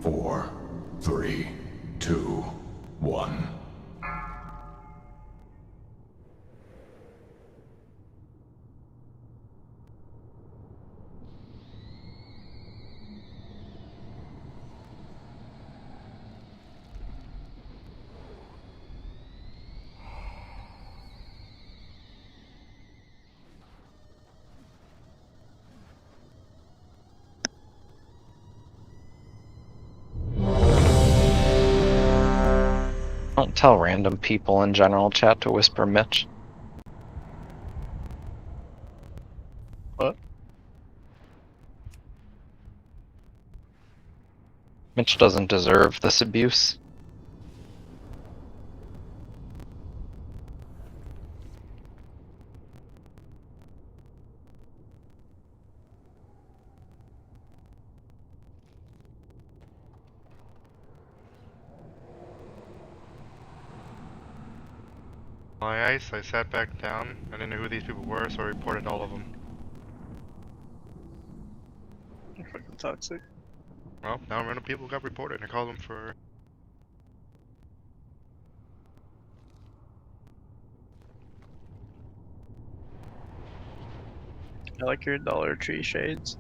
S5: 4, 3, 2, 1.
S3: Don't tell random people in general chat to whisper Mitch.
S8: What?
S3: Mitch doesn't deserve this abuse.
S4: My ice, I sat back down. I didn't know who these people were, so I reported all of them.
S8: You're fucking toxic.
S4: Well, now random people got reported, and I called them for...
S8: I like your Dollar Tree shades.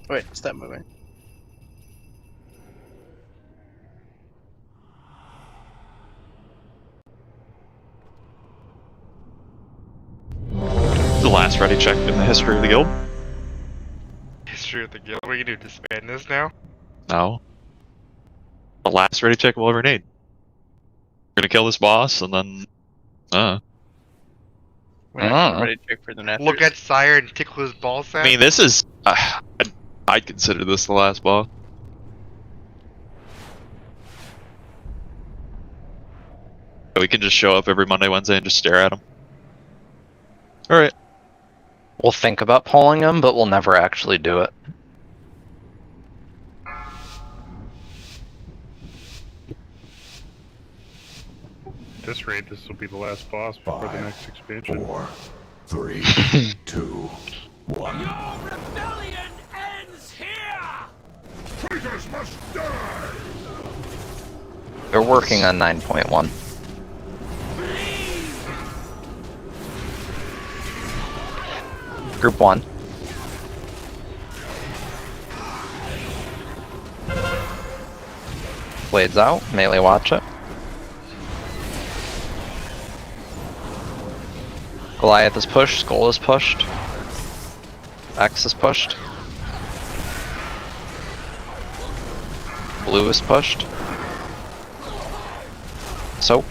S8: Wait, stop moving.
S1: The last ready check in the history of the guild?
S4: History of the guild? What are you gonna do, disband this now?
S1: No. The last ready check we'll ever need. We're gonna kill this boss, and then...
S8: Ready to check for the Nathers.
S4: Look at Sire and tickle his ball sack?
S1: I mean, this is... I'd consider this the last boss. We can just show up every Monday, Wednesday, and just stare at him. Alright.
S3: We'll think about pulling him, but we'll never actually do it.
S12: At this rate, this will be the last boss before the next expansion.
S5: 4, 3, 2, 1.
S17: Your rebellion ends here!
S5: Traitors must die!
S3: They're working on 9.1. Group 1. Blades out, melee watch it. Goliath is pushed, Skull is pushed. X is pushed. Blue is pushed. Soak.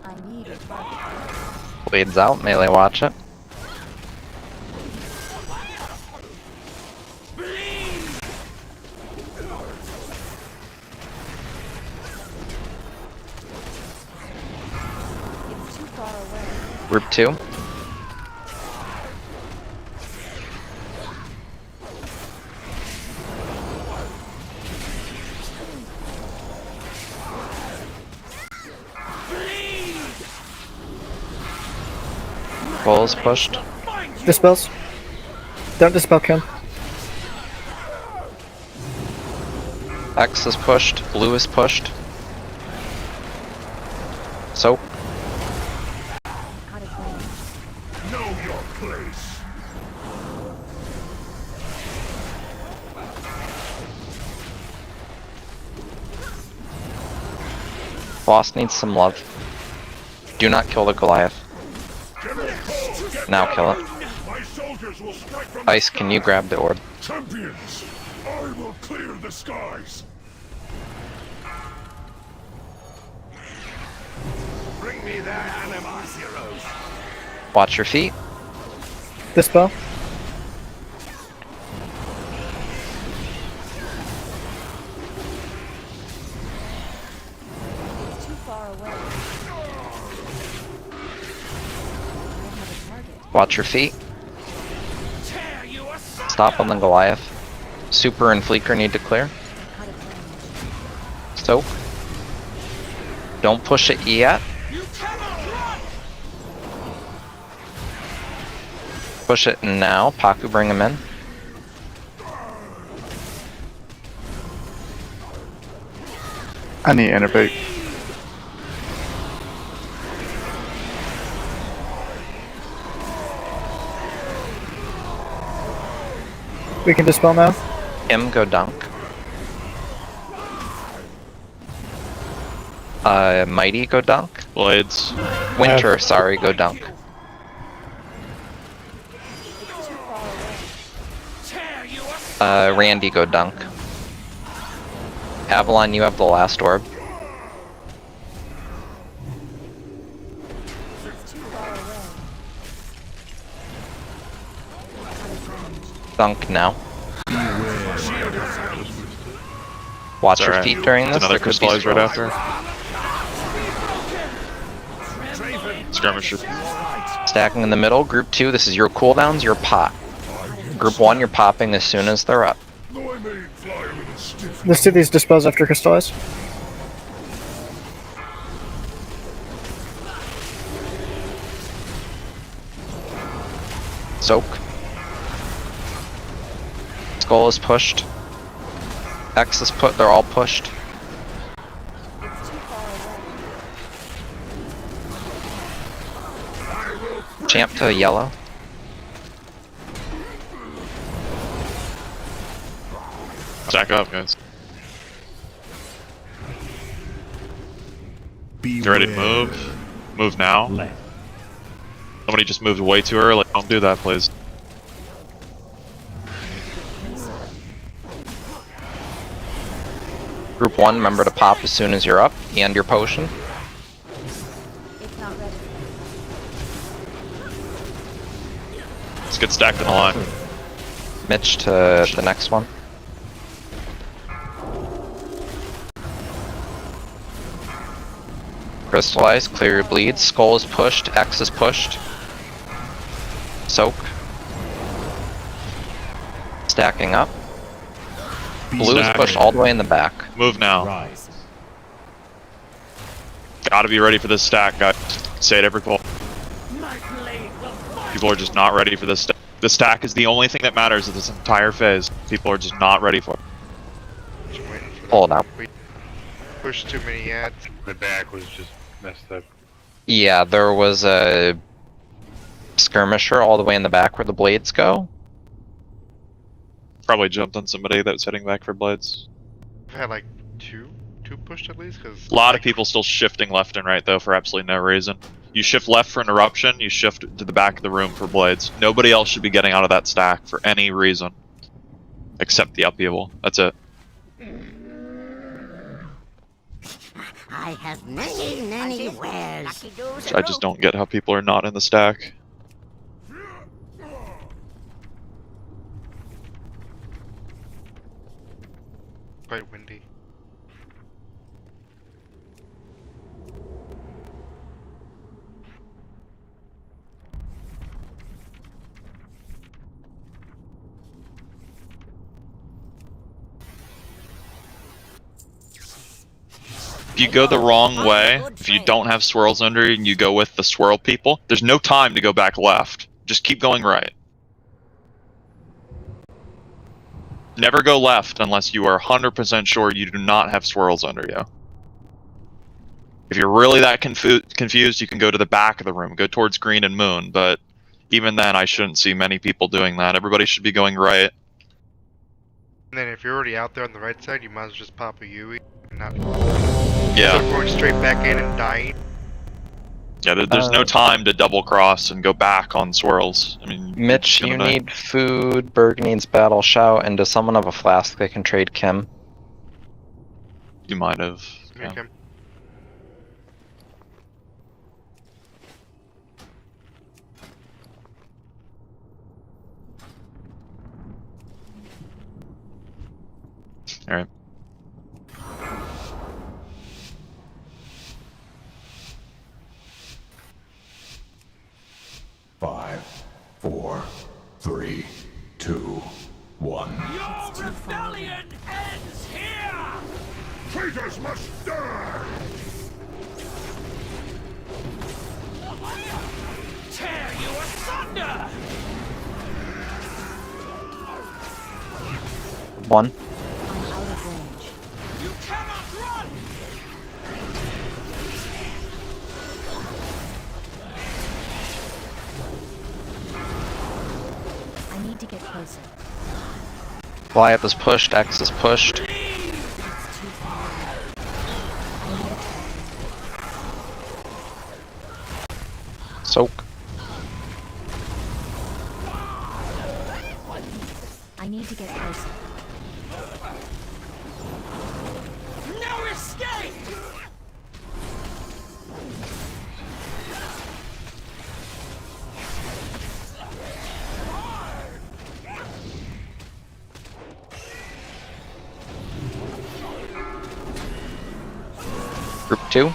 S9: I need a target.
S3: Blades out, melee watch it.
S9: It's too far away.
S3: Group 2. Skull is pushed.
S7: Dispels. Don't dispel kill.
S3: X is pushed, blue is pushed. Soap.
S9: Out of range.
S5: Know your place.
S3: Boss needs some love. Do not kill the Goliath. Now kill it.
S5: My soldiers will strike from
S3: Ice, can you grab the orb?
S5: champions. I will clear the skies. Bring me their animals, heroes.
S3: Watch your feet.
S7: Dispel.
S9: It's too far away. I have a target.
S3: Watch your feet. stop on the Goliath. Super and Fleeker need to clear. Soak. Don't push it yet. Push it now. Paku, bring him in.
S2: I need innervate.
S7: We can dispel now.
S3: Him, go dunk. Mighty, go dunk.
S1: Blades.
S3: Winter, sorry, go dunk. Randy, go dunk. Avalon, you have the last orb. Dunk now. Watch your feet during this.
S1: Another
S3: There could be
S1: crystallize right
S3: scrolls.
S1: after. Skirmisher.
S3: Stacking in the middle. Group 2, this is your cooldowns, your pop. Group 1, you're popping as soon as they're up.
S7: Let's do these dispels after crystallize.
S3: Soak. Skull is pushed. X is put, they're all pushed. Champ to yellow.
S1: Stack up, guys. You ready to move? Move now. Somebody just moved way too early. Don't do that, please.
S3: Group 1, remember to pop as soon as you're up, and your potion.
S1: Let's get stacked in a line.
S3: Mitch to the next one. Crystallize, clear your bleeds. Skull is pushed, X is pushed. Soak. Stacking up. Blue is pushed all the way in the back.
S1: Move now. Gotta be ready for this stack, guys. Say it every pull. People are just not ready for this stack. The stack is the only thing that matters in this entire phase. People are just not ready for it.
S3: Pull it out.
S4: Push too many ads.
S12: The back was just messed up.
S3: Yeah, there was a skirmisher all the way in the back where the blades go.
S1: Probably jumped on somebody that was heading back for blades.
S4: I've had like two pushed at least, because
S1: A lot of people still shifting left and right though for absolutely no reason. You shift left for an eruption, you shift to the back of the room for blades. Nobody else should be getting out of that stack for any reason. Except the upheaval. That's it.
S6: I have many wares.
S1: I just don't get how people are not in the stack.
S4: quite windy.
S1: If you go the wrong way, if you don't have swirls under you and you go with the swirl people, there's no time to go back left. Just keep going right. Never go left unless you are 100% sure you do not have swirls under you. If you're really that confused, you can go to the back of the room, go towards green and moon, but even then I shouldn't see many people doing that. Everybody should be going right.
S4: And then if you're already out there on the right side, you might as well just pop a Yui and not
S1: Yeah.
S4: going straight back in and dying.
S1: Yeah, there's no time to double cross and go back on swirls. I mean,
S3: Mitch, you need food, Berg needs battle shout, and does someone have a flask they can trade Kim?
S1: You might have.
S4: Yeah. Okay.
S1: Alright.
S5: Five, 4, 3, 2, Traitors must die!
S17: Tear you asunder!
S3: One.
S9: I'm out of range.
S17: You cannot run!
S9: I need to get closer.
S3: Goliath is pushed, X is pushed. Soak.
S9: I need to get closer.
S17: No escape!
S3: Group 2.
S9: I'm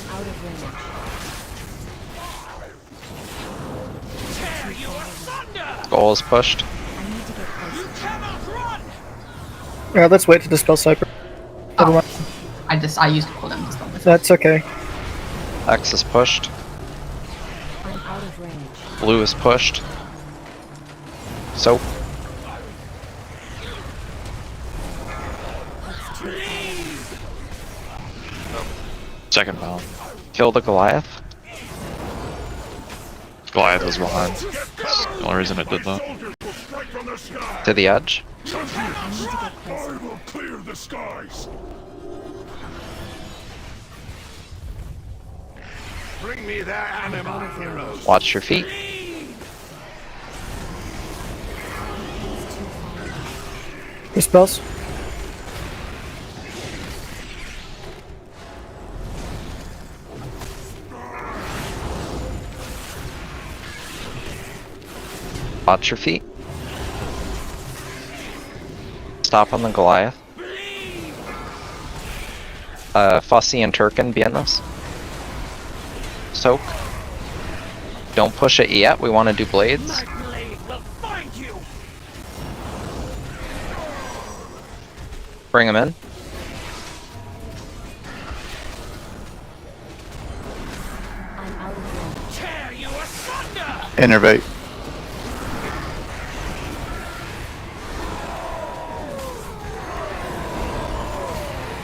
S9: out of range.
S17: Tear you asunder!
S3: Goal is pushed.
S9: I need to get closer.
S17: Cannot run!
S7: Let's wait to dispel Cypher. Never mind.
S16: I used to cooldown to spell this.
S7: That's okay.
S3: X is pushed.
S9: I'm out of range.
S3: Blue is pushed. Soak.
S1: Second round.
S3: Kill the Goliath.
S1: Goliath was behind. That's the only reason it did that.
S3: To the edge.
S5: I will clear the skies! Bring me their animal heroes!
S3: Watch your feet.
S7: Dispels.
S3: Watch your feet. Stop on the Goliath. Fussy and Turkin be in this. Soak. Don't push it yet, we want to do blades.
S17: My blade will find you!
S3: Bring him in.
S9: I'm out of range.
S17: Tear you asunder!
S2: Innervate.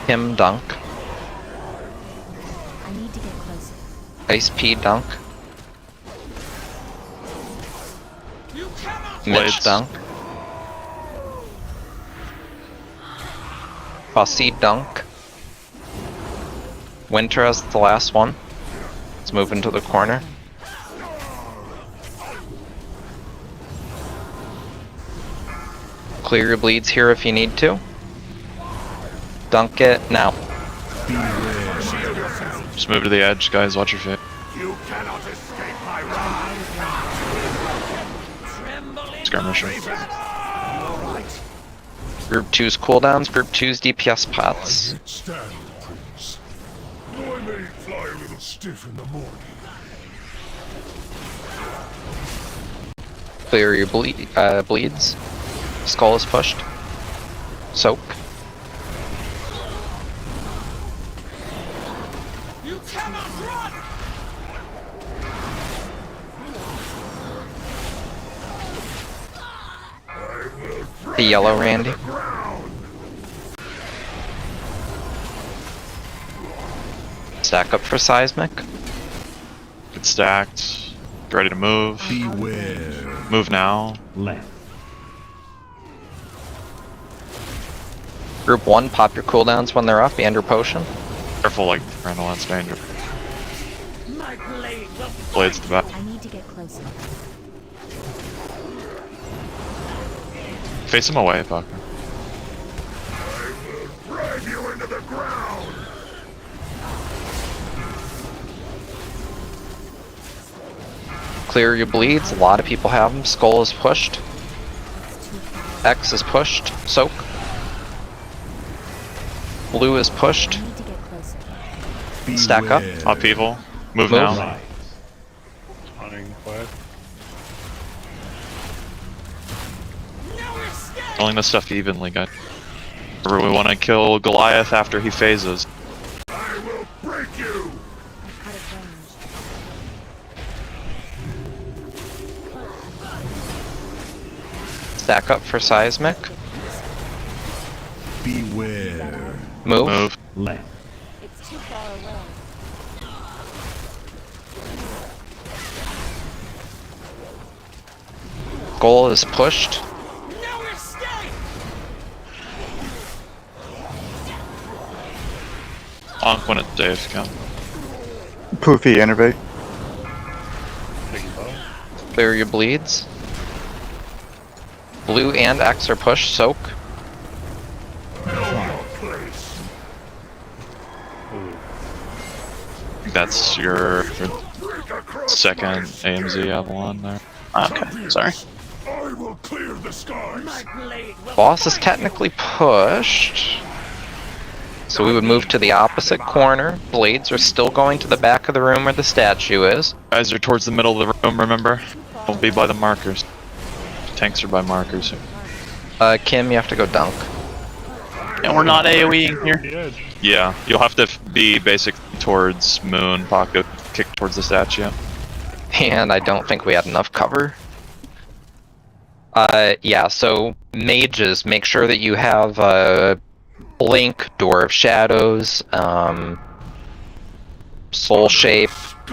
S3: Him dunk.
S9: I need to get closer.
S3: Ice P dunk.
S17: You cannot
S3: Mitch
S1: Blades.
S3: dunk. Fussy dunk. Winter as the last one. Let's move into the corner. Clear your bleeds here if you need to. Dunk it now.
S1: Just move to the edge, guys. Watch your feet.
S5: You cannot escape my wrath!
S1: Skirmisher.
S3: Group 2's cooldowns, Group 2's DPS pots.
S5: Stand, Prince. Though I may fly a little stiff in the morning.
S3: Clear your bleeds. Skull is pushed. Soak.
S17: You cannot run!
S3: The yellow Randy. Stack up for seismic.
S1: Get stacked. Get ready to move.
S5: Beware.
S1: Move now.
S5: Left.
S3: Group 1, pop your cooldowns when they're up and your potion.
S1: Careful, like, Randall, that's danger.
S17: My blade will
S1: Blades to the back.
S9: I need to get closer.
S1: Face him away, Puck.
S5: Drag you into the ground.
S3: Clear your bleeds. A lot of people have them. Skull is pushed. X is pushed. Soak. Blue is pushed.
S9: I need to get closer.
S3: Stack up.
S1: Upheaval. Move
S3: Move.
S1: now.
S12: Running quiet.
S1: Rolling this stuff evenly, guys. Remember, we want to kill Goliath after he phases.
S5: I will break you!
S3: Stack up for seismic.
S5: Beware.
S3: Move.
S5: Left.
S9: It's too far away.
S3: Goal is pushed.
S17: No escape!
S1: Onk when it's safe, come.
S2: Poofy, innervate.
S3: Clear your bleeds. Blue and X are pushed. Soak.
S1: That's your second AMZ Avalon there.
S13: Okay, sorry.
S5: I will clear the skies.
S3: Boss is technically pushed. So we would move to the opposite corner. Blades are still going to the back of the room where the statue is.
S1: Guys are towards the middle of the room, remember? Don't be by the markers. Tanks are by markers.
S3: Kim, you have to go dunk.
S13: And we're not AoEing here.
S1: Yeah, you'll have to be basically towards Moon, Paco, kick towards the statue.
S3: And I don't think we had enough cover. Yeah, so mages, make sure that you have Blink, Door of Shadows, Soul Shape.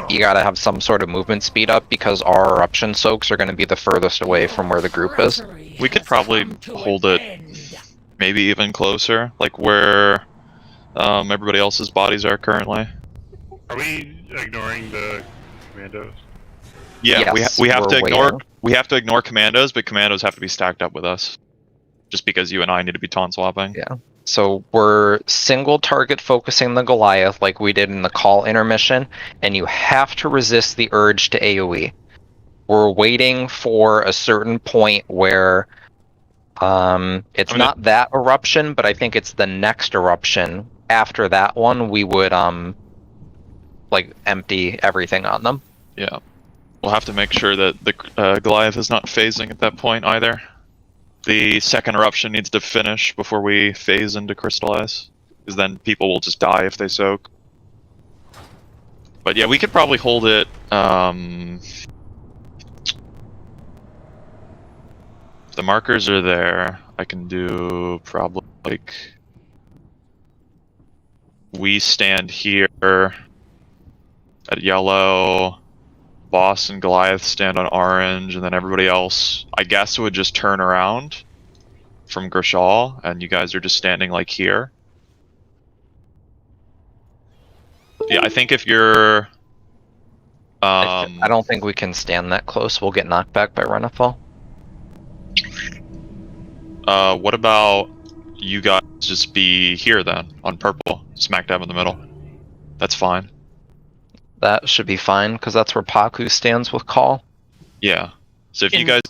S3: You gotta have some sort of movement speed up because our eruption soaks are gonna be the furthest away from where the group is.
S1: We could probably hold it maybe even closer, like where everybody else's bodies are currently.
S12: Are we ignoring the commandos?
S1: Yeah,
S3: Yes,
S1: we have to
S3: we're
S1: ignore
S3: waiting.
S1: we have to ignore commandos, but commandos have to be stacked up with us. Just because you and I need to be taunt swapping.
S3: Yeah. So we're single target focusing the Goliath like we did in the call intermission, and you have to resist the urge to AoE. We're waiting for a certain point where it's not that eruption, but I think it's the next eruption. After that one, we would like empty everything on them.
S1: Yeah. We'll have to make sure that the Goliath is not phasing at that point either. The second eruption needs to finish before we phase into crystallize, because then people will just die if they soak. But yeah, we could probably hold it. If the markers are there, I can do probably like we stand here at yellow. Boss and Goliath stand on orange, and then everybody else, I guess, would just turn around from Grishal, and you guys are just standing like here. Yeah, I think if you're...
S3: I don't think we can stand that close. We'll get knocked back by Renafall.
S1: What about you guys just be here then, on purple, smack dab in the middle? That's fine.
S3: That should be fine, because that's where Paku stands with call.
S1: Yeah. So if you guys...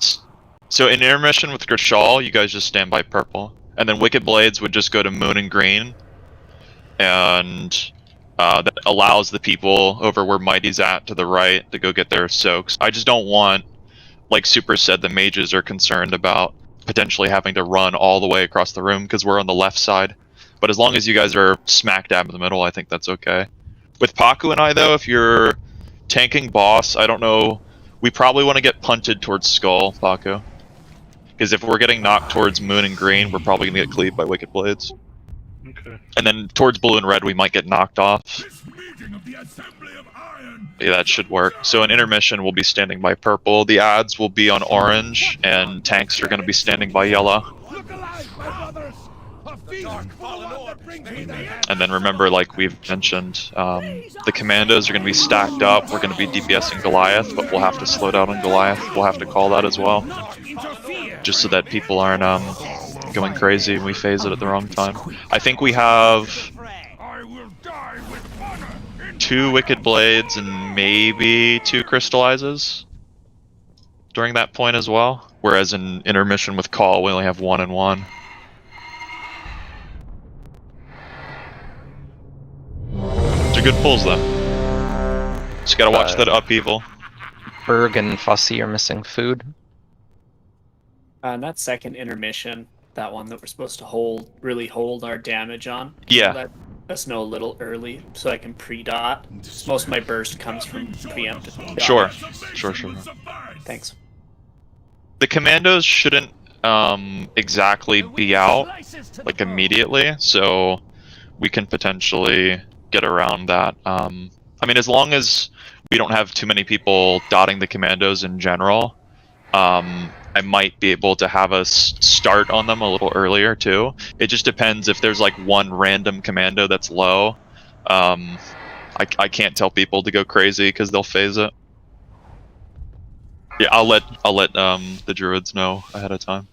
S1: So in intermission with Grishal, you guys just stand by purple. And then Wicked Blades would just go to Moon and Green. And that allows the people over where Mighty's at to the right to go get their soaks. I just don't want, like Super said, the mages are concerned about potentially having to run all the way across the room because we're on the left side. But as long as you guys are smack dab in the middle, I think that's okay. With Paku and I, though, if you're tanking boss, I don't know. We probably want to get punted towards Skull, Paku. Because if we're getting knocked towards Moon and Green, we're probably going to get cleaved by Wicked Blades.
S12: Okay.
S1: And then towards Blue and Red, we might get knocked off. Yeah, that should work. So in intermission, we'll be standing by purple. The ads will be on orange, and tanks are going to be standing by yellow. And then remember, like we've mentioned, the commandos are going to be stacked up. We're going to be DPSing Goliath, but we'll have to slow down on Goliath. We'll have to call that as well. Just so that people aren't going crazy and we phase it at the wrong time. I think we have 2 Wicked Blades and maybe 2 Crystallizes during that point as well. Whereas in intermission with call, we only have 1 and 1. They're good pulls though. Just gotta watch that upheaval.
S3: Berg and Fussy are missing food.
S7: On that second intermission, that one that we're supposed to really hold our damage on.
S1: Yeah.
S7: Let us know a little early so I can pre-dot. Most of my burst comes from preemptive.
S1: Sure. Sure.
S7: Thanks.
S1: The commandos shouldn't exactly be out like immediately, so we can potentially get around that. I mean, as long as we don't have too many people dotting the commandos in general, I might be able to have us start on them a little earlier too. It just depends if there's like one random commando that's low. I can't tell people to go crazy because they'll phase it. Yeah, I'll let the druids know ahead of time.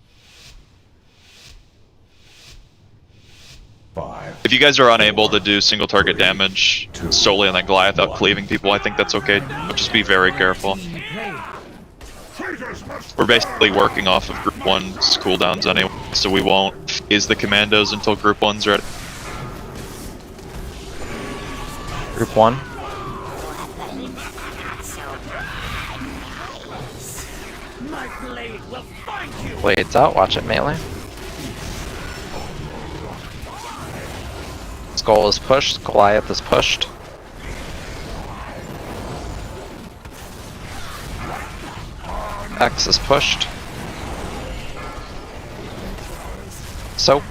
S5: 5.
S1: If you guys are unable to do single target damage solely on that Goliath without cleaving people, I think that's okay. But just be very careful. We're basically working off of Group 1's cooldowns anyway, so we won't phase the commandos until Group 1's ready.
S3: Group 1. Blades out, watch it melee. Skull is pushed, Goliath is pushed. X is pushed. Soak.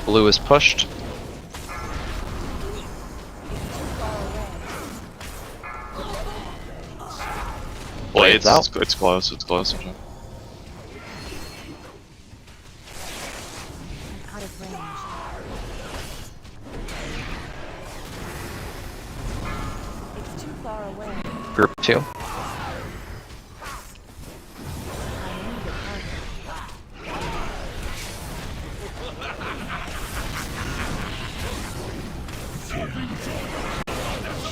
S3: Blue is pushed.
S1: Blades
S3: out.
S1: It's close. It's close.
S9: Out of range. It's too far away.
S3: Group 2.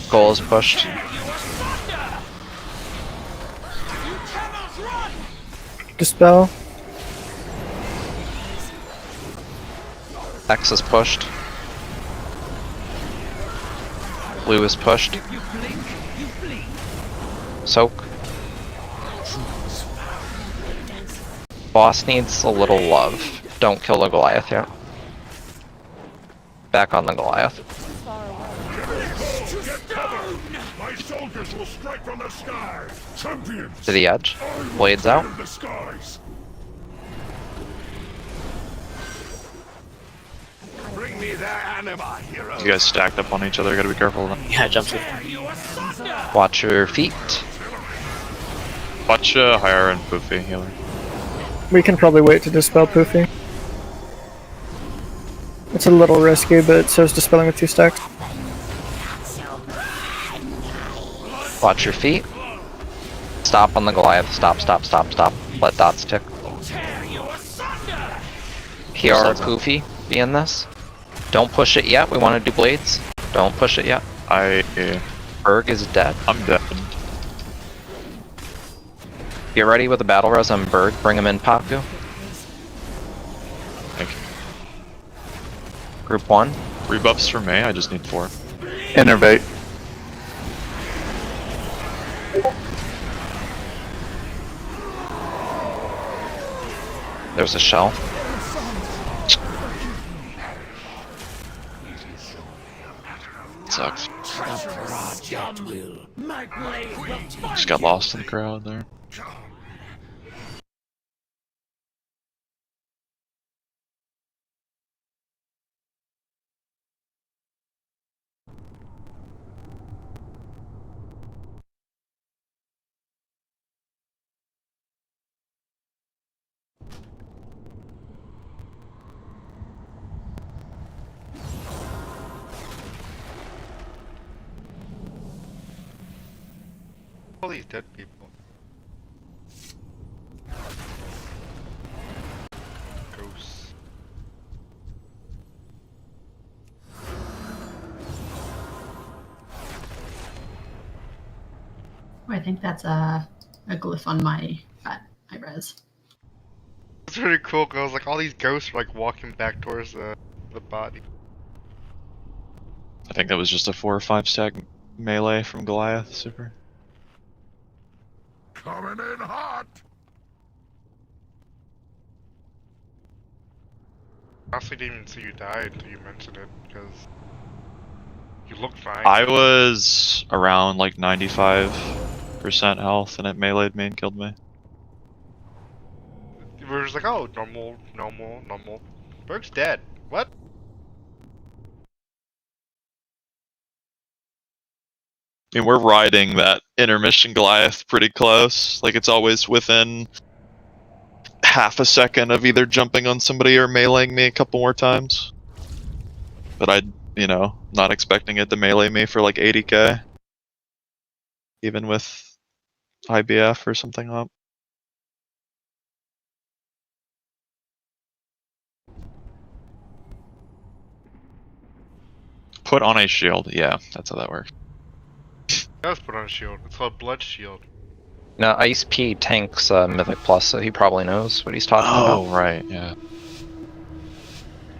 S3: Skull is pushed.
S7: Dispel.
S3: X is pushed. Blue is pushed. Soak. Boss needs a little love. Don't kill the Goliath yet. Back on the Goliath.
S5: My soldiers will strike from the sky. Champions.
S3: To the edge. Blades out.
S5: In the skies. Bring me their anima, heroes.
S1: You guys stacked up on each other. Gotta be careful of them.
S7: Yeah, jump to
S3: Watch your feet.
S1: Watch Hire and Poofy healer.
S7: We can probably wait to dispel Poofy. It's a little risky, but so is dispelling with 2 stacks.
S3: Watch your feet. Stop on the Goliath. Stop. Let dots tick. PR Poofy be in this. Don't push it yet. We want to do blades. Don't push it yet. Berg is dead.
S1: I'm dead.
S3: Get ready with the battle res on Berg. Bring him in, Paku.
S1: Thank you.
S3: Group 1.
S1: Rebuffs for me. I just need 4.
S2: Innervate.
S3: There's a shell.
S1: Sucks.
S17: My blade will
S1: Just got lost in the crowd there.
S4: All these dead people. Ghosts.
S16: I think that's a glyph on my res.
S4: It's pretty cool because like all these ghosts are like walking back towards the body.
S1: I think that was just a 4 or 5 stack melee from Goliath. Super.
S5: Coming in hot.
S4: honestly didn't even see you die until you mentioned it, because you looked fine.
S1: I was around like 95% health and it meleeed me and killed me.
S4: We were just like, oh, normal, normal, normal. Berg's dead. What?
S1: I mean, we're riding that intermission Goliath pretty close. Like, it's always within half a second of either jumping on somebody or meleeing me a couple more times. But not expecting it to melee me for like 80k. Even with IBF or something up. Put on a shield. Yeah, that's how that works.
S4: He does put on a shield. It's called Blood Shield.
S3: No, Ice P tanks Mythic Plus, so he probably knows what he's talking about.
S1: Oh, right, yeah.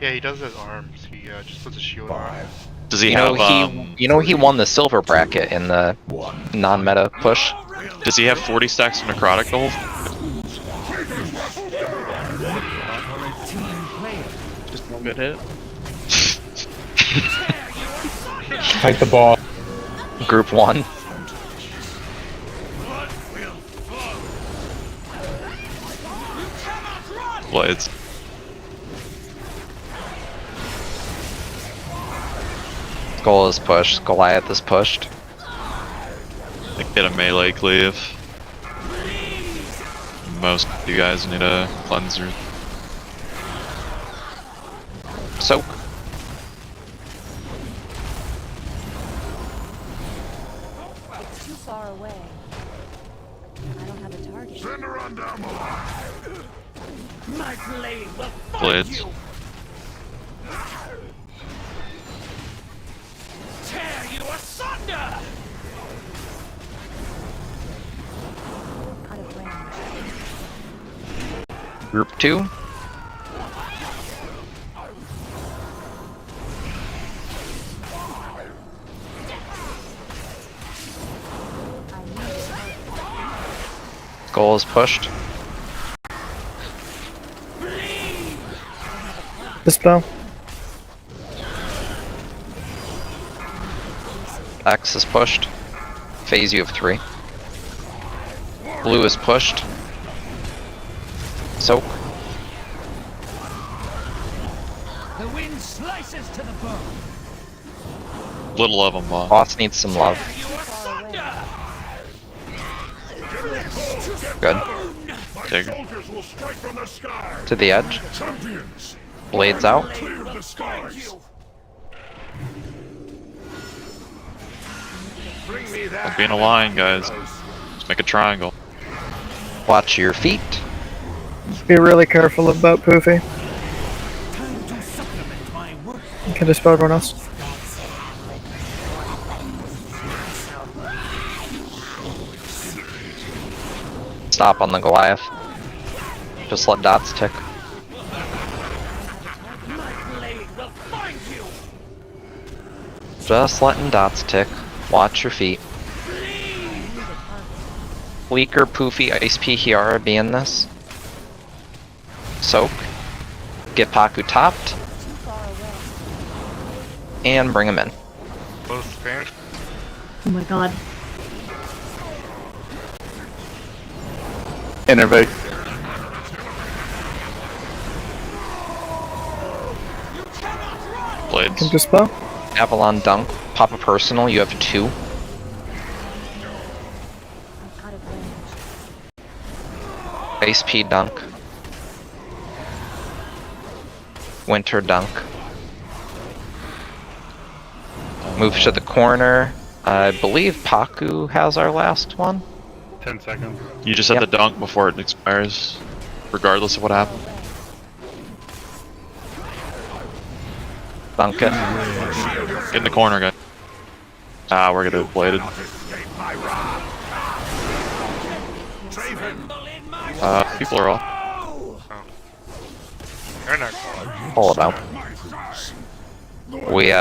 S4: Yeah, he does his arms. He just puts a shield on.
S1: Does he have,
S3: he won the silver bracket in the non-meta push.
S1: Does he have 40 stacks of necrotic gold?
S8: Just no good hit.
S15: Fight the ball.
S3: Group 1.
S1: Blades.
S3: Skull is pushed. Goliath is pushed.
S1: Get a melee cleave. Most of you guys need a cleanser.
S3: Soak.
S9: It's too far away. I don't have a target.
S5: Send her on down the line.
S17: My blade will find
S1: Blades.
S17: you. Tear you asunder.
S9: Out of range.
S3: Group 2. Skull is pushed.
S7: Dispel.
S3: X is pushed. Phase you have 3. Blue is pushed. Soak.
S17: The wind slices to the bone.
S1: Little of them,
S3: Boss needs some love. Good.
S1: Dig.
S5: Soldiers will strike from the sky.
S3: To the edge.
S5: Champions,
S3: Blades out.
S5: clear the skies. Bring me that.
S1: Don't be in a line, guys. Just make a triangle.
S3: Watch your feet.
S7: Be really careful about Poofy.
S17: Time to supplement my work.
S7: You can dispel everyone else.
S3: Stop on the Goliath. Just let dots tick.
S17: My blade will find you.
S3: Just letting dots tick. Watch your feet. Leaker, Poofy, Ice P, Hiara be in this. Soak. Get Paku topped. And bring him in.
S4: Both fans.
S10: Oh my god.
S2: Innervate.
S1: Blades.
S7: Can dispel.
S3: Avalon dunk. Pop a personal. You have 2.
S9: Out of range.
S3: Ice P dunk. Winter dunk. Move to the corner. I believe Paku has our last one.
S12: 10 seconds.
S1: You just have to dunk before it expires, regardless of what happened.
S3: Dunk it.
S1: Get in the corner, guys. Ah, we're gonna be bladed. People are off.
S4: They're not.
S3: Pull it out. We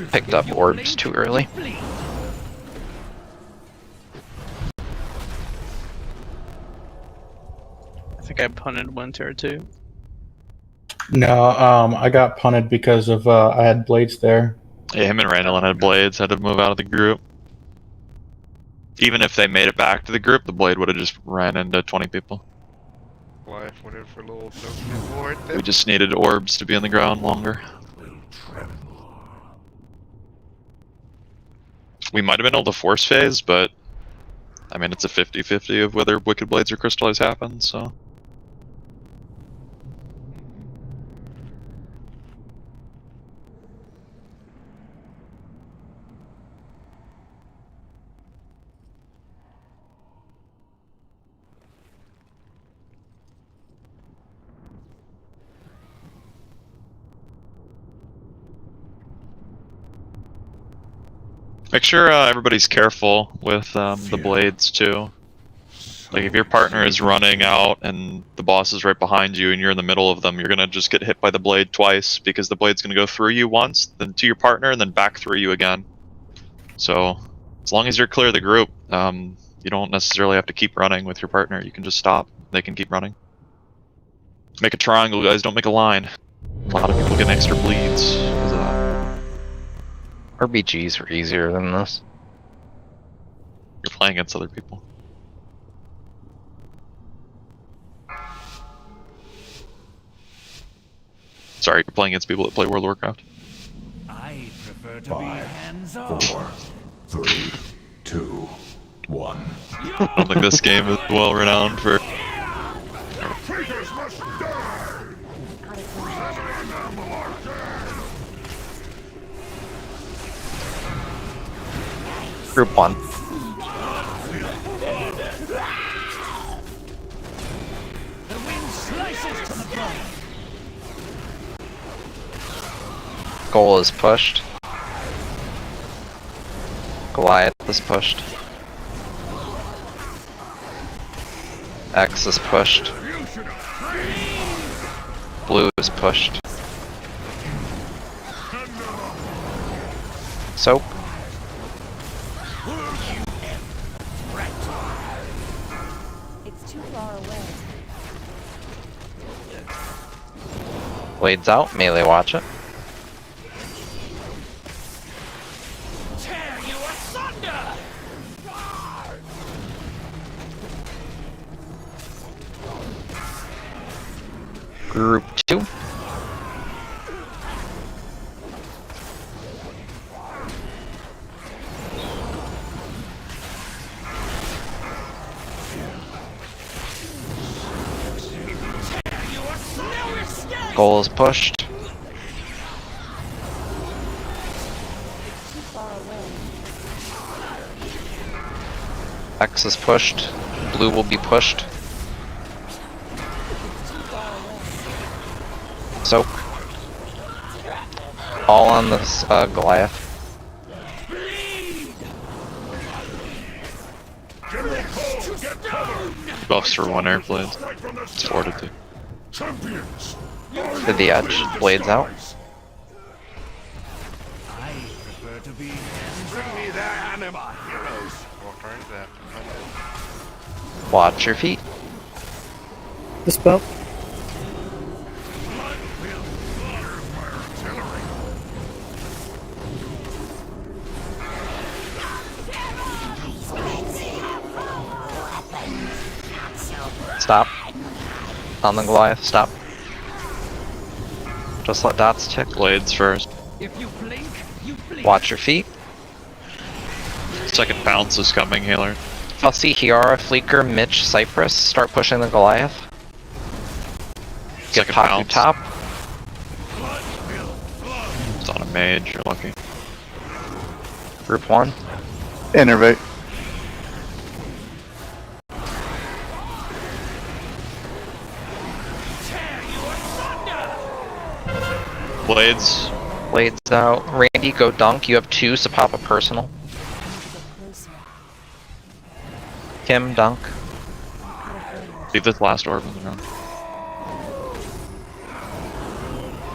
S3: picked up orbs too early.
S8: I think I punted Winter too.
S15: No, I got punted because of I had blades there.
S1: Yeah, him and Randall had blades, had to move out of the group. Even if they made it back to the group, the blade would have just ran into 20 people.
S4: Life went in for a little no more.
S1: We just needed orbs to be on the ground longer. We might have been able to force phase, but I mean, it's a 50-50 of whether Wicked Blades or Crystallize happen, so. Make sure everybody's careful with the blades too. Like if your partner is running out and the boss is right behind you and you're in the middle of them, you're gonna just get hit by the blade twice because the blade's gonna go through you once, then to your partner, and then back through you again. So as long as you're clear of the group, you don't necessarily have to keep running with your partner. You can just stop. They can keep running. Make a triangle, guys. Don't make a line. A lot of people get extra bleeds because of that.
S3: RBGs were easier than this.
S1: You're playing against other people. Sorry, you're playing against people that play World of Warcraft.
S17: I prefer to
S5: 5,
S17: be hands-off.
S5: 4, 3, 2, 1.
S1: I don't think this game is well renowned for.
S5: Traitors must die!
S3: Group 1.
S17: The wind slices to the bone.
S3: Goal is pushed. Goliath is pushed. X is pushed. Blue is pushed. Soap.
S9: It's too far away.
S3: Blades out. Melee watch it.
S17: Tear you asunder.
S3: Group 2. Goal is pushed.
S9: Too far away.
S3: X is pushed. Blue will be pushed. Soak. All on this Goliath.
S1: Buffs for 1 airblade. It's 4 to 2.
S5: Champions!
S3: To the edge. Blades out.
S17: I prefer to be
S5: Bring me their anima, heroes!
S4: Walk right into that.
S3: Watch your feet.
S7: The spell. Stop. On the Goliath, stop. Just let dots tick.
S1: Blades first.
S17: If you blink, you blink.
S3: Watch your feet.
S1: Second bounce is coming, healer.
S3: I'll see Hiara, Fleeker, Mitch, Cypress. Start pushing the Goliath. Get
S1: Second
S3: Paku
S1: bounce.
S3: top.
S1: It's on a mage, you're lucky.
S3: Group 1.
S2: Innervate.
S1: Blades.
S3: Blades out. Randy, go dunk. You have 2, so pop a personal. Kim, dunk.
S1: Leave this last orb on the ground.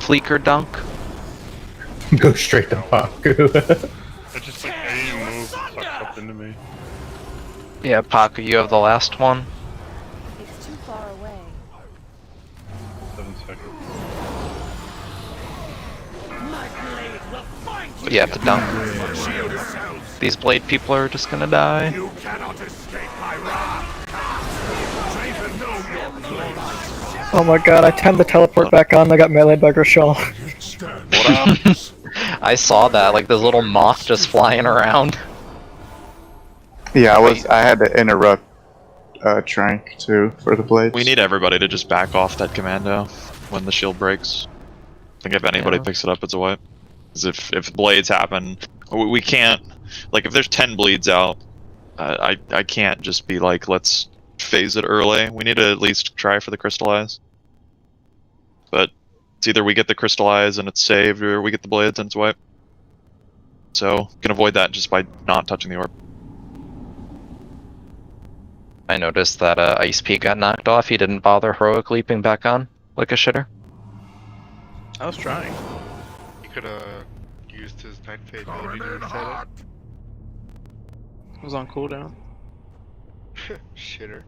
S3: Fleeker, dunk.
S15: Go straight to Paku.
S12: It's just like any move sucks up into me.
S3: Yeah, Paku, you have the last one.
S9: It's too far away.
S12: 7 seconds.
S3: You have to dunk. These blade people are just gonna die.
S5: You cannot escape my wrath.
S18: Oh my god, I timed the teleport back on, I got meleeed by Gershal.
S3: I saw that, like this little moth just flying around.
S2: Yeah, I had to interrupt Trank too for the blades.
S1: We need everybody to just back off that commando when the shield breaks. I think if anybody picks it up, it's a wipe. Because if blades happen, we can't. Like if there's 10 bleeds out, I can't just be like, let's phase it early. We need to at least try for the crystallize. But it's either we get the crystallize and it's saved, or we get the blades and it's wipe. So can avoid that just by not touching the orb.
S3: I noticed that Ice P got knocked off. He didn't bother heroic leaping back on like a shitter.
S8: I was trying.
S4: He could have used his Night Fade ability to reset
S8: It was on cooldown.
S4: it. Shitter.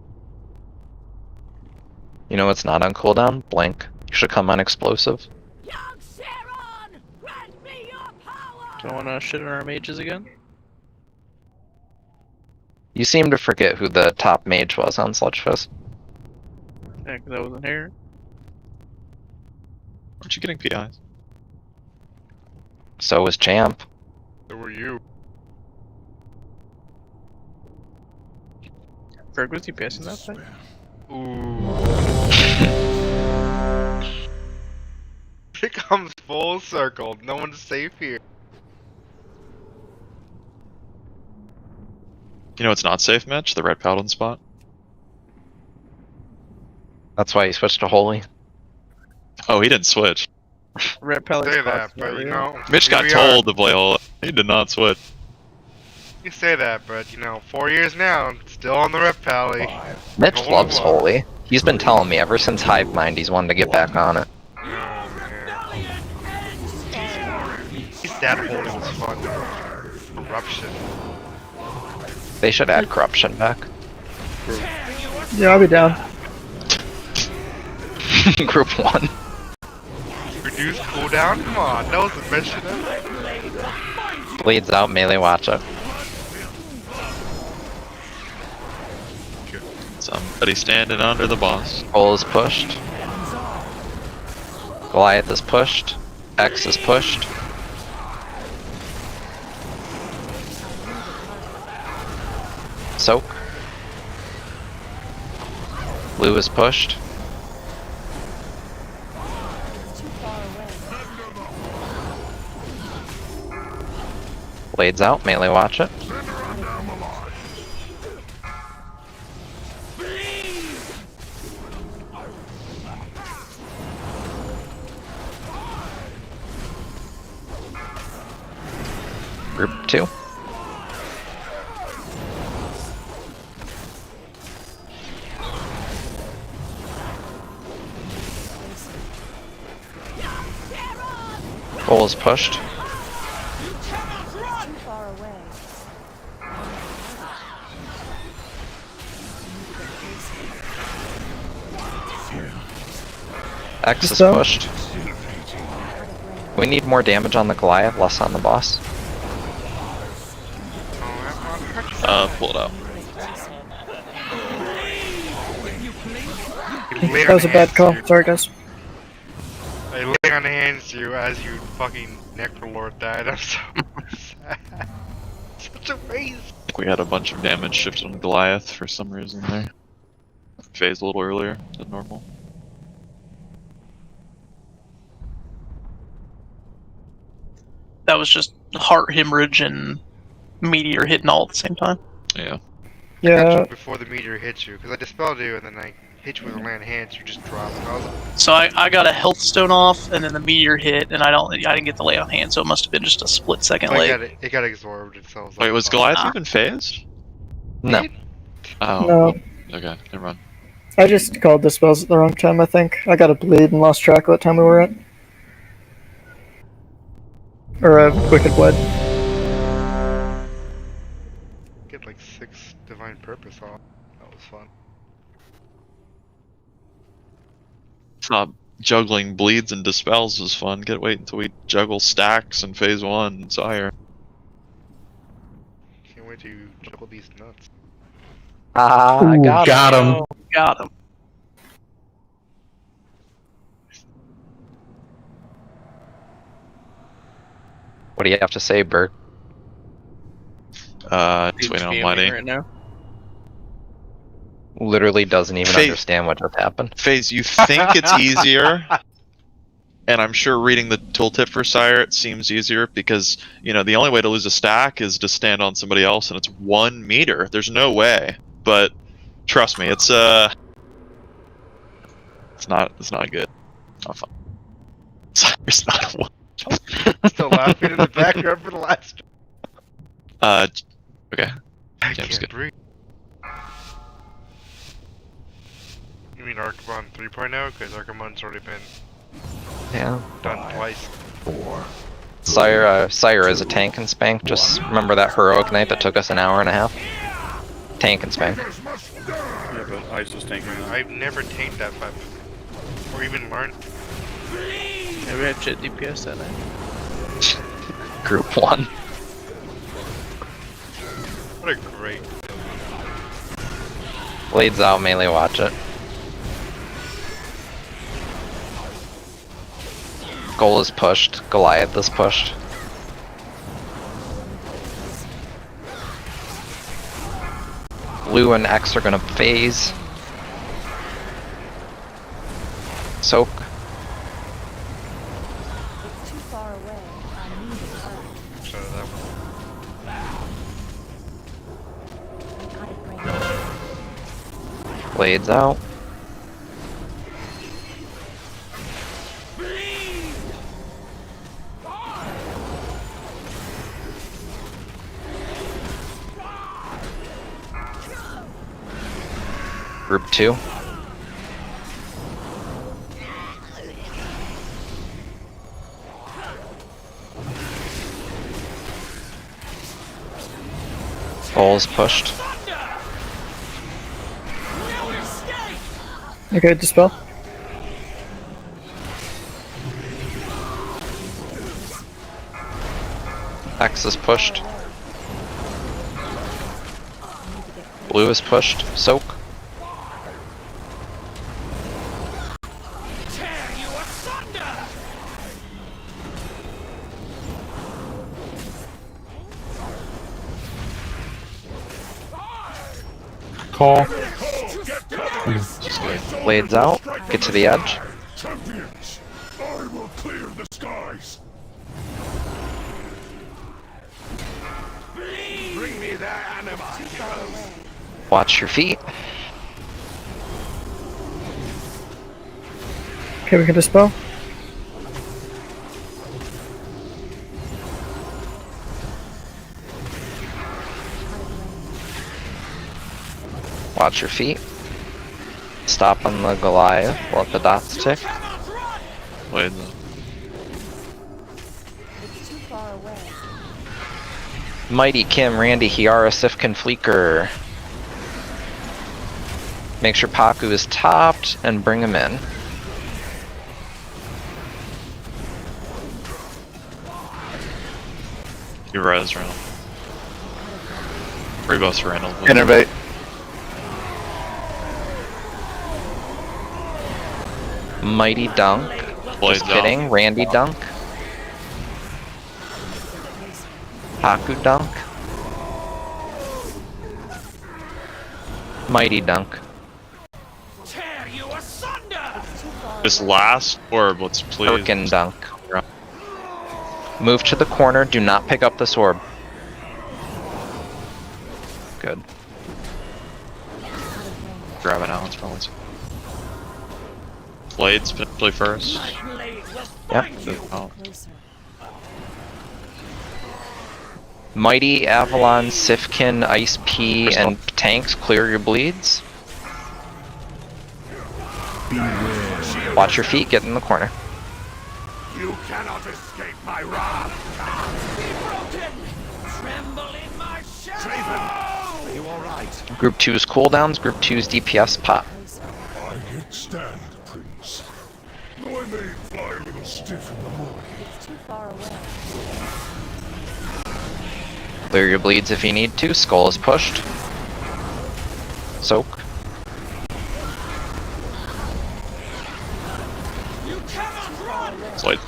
S3: You know what's not on cooldown? Blink. You should come on explosive.
S8: Do I want to shit on our mages again?
S3: You seem to forget who the top mage was on Sludgefest.
S8: Yeah, because I wasn't here.
S1: Aren't you getting PIs?
S3: So was Champ.
S4: So were you.
S8: Ferg, was you passing that thing?
S4: Ooh. It comes full circle. No one's safe here.
S1: You know it's not safe, Mitch? The red paladin spot.
S3: That's why he switched to Holy.
S1: Oh, he didn't switch.
S8: Red Paladin
S4: Say
S8: spot's
S4: that,
S8: not
S4: but you
S8: real.
S4: know.
S1: Mitch got
S4: here we
S1: told to play Holy. He did not switch.
S4: You say that, but you know, 4 years now, still on the Rep Pally.
S3: Mitch
S4: Holy
S3: loves
S4: fuck.
S3: Holy. He's been telling me ever since Hive Mind he's wanted to get back on it.
S4: That Holy was fun. Corruption.
S3: They should add corruption back.
S18: Yeah, I'll be down.
S3: Group 1.
S4: Reduce cooldown? Come on, that was the mission.
S3: Bleeds out, melee watch it.
S1: Somebody standing under the boss.
S3: Hole is pushed. Goliath is pushed. X is pushed. Soak. Blue is pushed. Blades out, melee watch it. Group 2. Goal is pushed. X is pushed. We need more damage on the Goliath, less on the boss.
S1: Pull it out.
S18: That was a bad call. Sorry, guys.
S4: I lay on hands to you as you fucking Necrolord died. I'm so sad. Such a waste.
S1: I think we had a bunch of damage shifted on Goliath for some reason there. Phased a little earlier than normal.
S8: That was just heart hemorrhage and meteor hitting all at the same time.
S1: Yeah.
S18: Yeah.
S4: Before the meteor hits you, because I dispelled you and then I hit you with a land hands, you just dropped. And I was like,
S8: So I got a health stone off, and then the meteor hit, and I didn't get the lay on hand, so it must have been just a split second late.
S4: it got absorbed, and so I was
S1: Wait,
S4: like,
S1: was Goliath even phased?
S3: No.
S1: Oh.
S18: No.
S1: Okay, never mind.
S18: I just called the spells at the wrong time, I think. I got a bleed and lost track of what time we were at. Or a Wicked Blood.
S4: Get like 6 divine purpose off. That was fun.
S1: Saw juggling bleeds and dispels was fun. Wait until we juggle stacks in phase 1 and Sire.
S4: Can't wait to juggle these nuts.
S3: Ah,
S15: Ooh,
S3: got him.
S15: him.
S13: Got him.
S3: What do you have to say, Bert?
S1: Just waiting on Mighty.
S8: Right now.
S3: Literally doesn't even
S1: Phase-
S3: understand what just happened.
S1: Phase, you think it's easier, and I'm sure reading the tooltip for Sire, it seems easier because, you know, the only way to lose a stack is to stand on somebody else, and it's 1 meter. There's no way. But trust me, it's not good. Not fun. Sire's not a one.
S4: Still laughing in the background for the last.
S1: Okay.
S4: I
S1: Cam's
S4: can't
S1: good.
S4: breathe. You mean Archimon 3.0? Because Archimon's already been
S3: Yeah.
S4: done twice.
S3: Sire is a tank and spank. Just remember that heroic night that took us an hour and a half. Tank and spank.
S12: Yeah, but Ice is tanking.
S4: I've never tanked that weapon. Or even learned.
S8: Yeah, we had shit DPS that night.
S3: Group 1.
S4: What a great.
S3: Blades out, melee, watch it. Goal is pushed. Goliath is pushed. Blue and X are gonna phase. Soak.
S9: It's too far away. I need it back.
S4: So that
S9: I got it right.
S3: Blades out. Group 2. Ball's pushed.
S18: Okay, dispel.
S3: X is pushed. Blue is pushed. Soak.
S15: Call.
S3: Blades out. Get to the edge.
S5: Champions, I will clear the skies.
S17: Bring me their animals.
S3: Watch your feet.
S18: Okay, we can dispel.
S3: Watch your feet. Stop on the Goliath. Let the dots tick.
S1: Wait,
S9: It's too far away.
S3: Mighty, Kim, Randy, Hiara, Sifkin, Fleeker. Make sure Paku is topped and bring him in.
S1: you res, Randall. Rebus, Randall.
S2: Innervate.
S3: Mighty dunk.
S1: Blades
S3: Just kidding.
S1: out.
S3: Randy dunk. Paku dunk. Mighty dunk.
S17: Tear you asunder.
S1: This last orb, let's please.
S3: Hurricane dunk. Move to the corner. Do not pick up this orb. Good.
S1: Grab it out, it's probably. Blades potentially first.
S3: Yep.
S1: Oh.
S9: Closer.
S3: Mighty, Avalon, Sifkin, Ice P, and tanks, clear your bleeds. Watch your feet, get in the corner.
S17: You cannot escape my wrath. Be broken. Tremble in my shadow. Are you all right?
S3: Group 2's cooldowns, Group 2's DPS pop.
S5: I hit stand, Prince. Though I may fly a little stiff in the morning.
S9: It's too far away.
S3: Clear your bleeds if you need to. Skull is pushed. Soak.
S17: You cannot run!
S1: It's like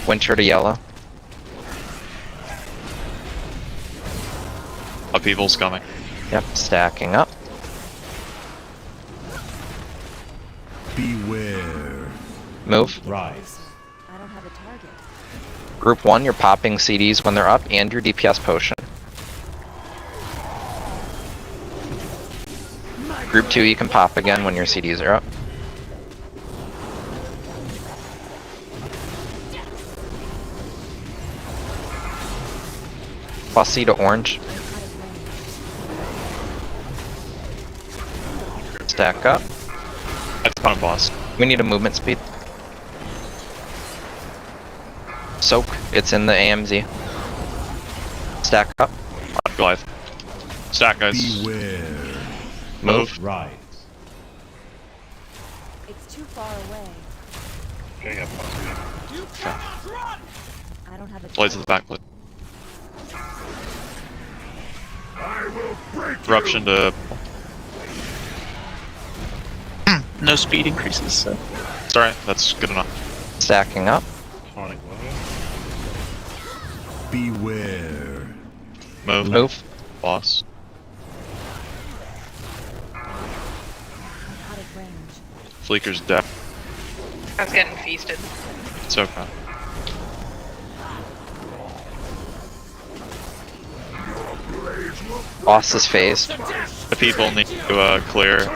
S3: Winter to yellow.
S1: upheaval's coming.
S3: Yep, stacking up.
S5: Beware.
S3: Move.
S5: Rise.
S9: I don't have a target.
S3: Group 1, you're popping CDs when they're up and your DPS potion. Group 2, you can pop again when your CDs are up. Plus C to orange. Stack up.
S1: That's kind of boss.
S3: We need a movement speed. Soak, it's in the AMZ. Stack up.
S1: On Goliath. Stack, guys.
S5: Beware.
S3: Move.
S5: Rise.
S9: It's too far away.
S12: Okay, yeah, plus
S17: You cannot run!
S9: I don't have a
S1: Blades of the backlit.
S5: I will break
S1: Eruption to.
S13: No speed increases, so.
S1: It's alright, that's good enough.
S3: Stacking up.
S12: tonic low.
S5: Beware.
S1: Move.
S3: Move.
S1: Boss.
S9: out of range.
S1: Fleeker's dead.
S11: I was getting feasted.
S1: It's okay.
S3: Boss is phased.
S1: The people need to clear.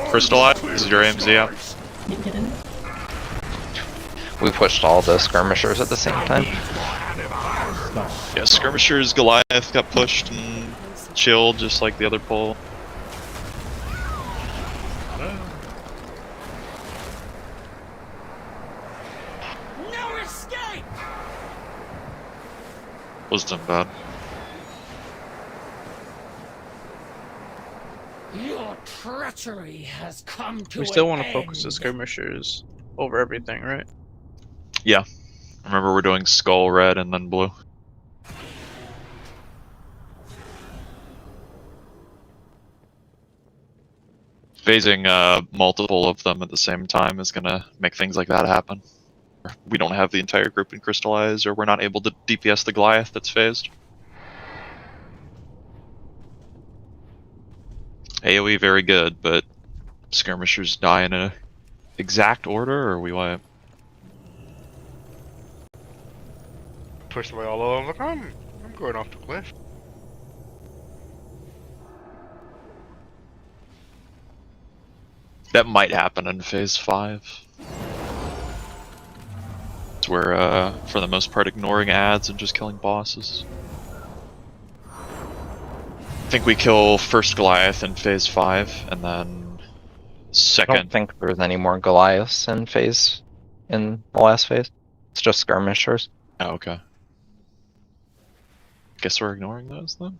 S1: Crystallize. Is your AMZ out?
S3: We pushed all the skirmishers at the same time.
S1: Yeah, skirmishers, Goliath got pushed and chilled just like the other pole.
S17: No escape!
S1: Wasn't bad.
S17: Your treachery has come to
S8: We still
S17: an
S8: want to focus the
S17: end.
S8: skirmishers over everything, right?
S1: Yeah. Remember, we're doing skull red and then blue. Phasing multiple of them at the same time is gonna make things like that happen. We don't have the entire group in crystallize, or we're not able to DPS the Goliath that's phased. AoE very good, but skirmishers die in a exact order, or we wipe.
S4: Pushed away all over. Look, I'm going off the cliff.
S1: That might happen in phase 5. It's where, for the most part, ignoring ads and just killing bosses. I think we kill first Goliath in phase 5, and then
S3: I
S1: second.
S3: don't think there's any more Goliaths in the last phase. It's just skirmishers.
S1: Oh, okay. Guess we're ignoring those then?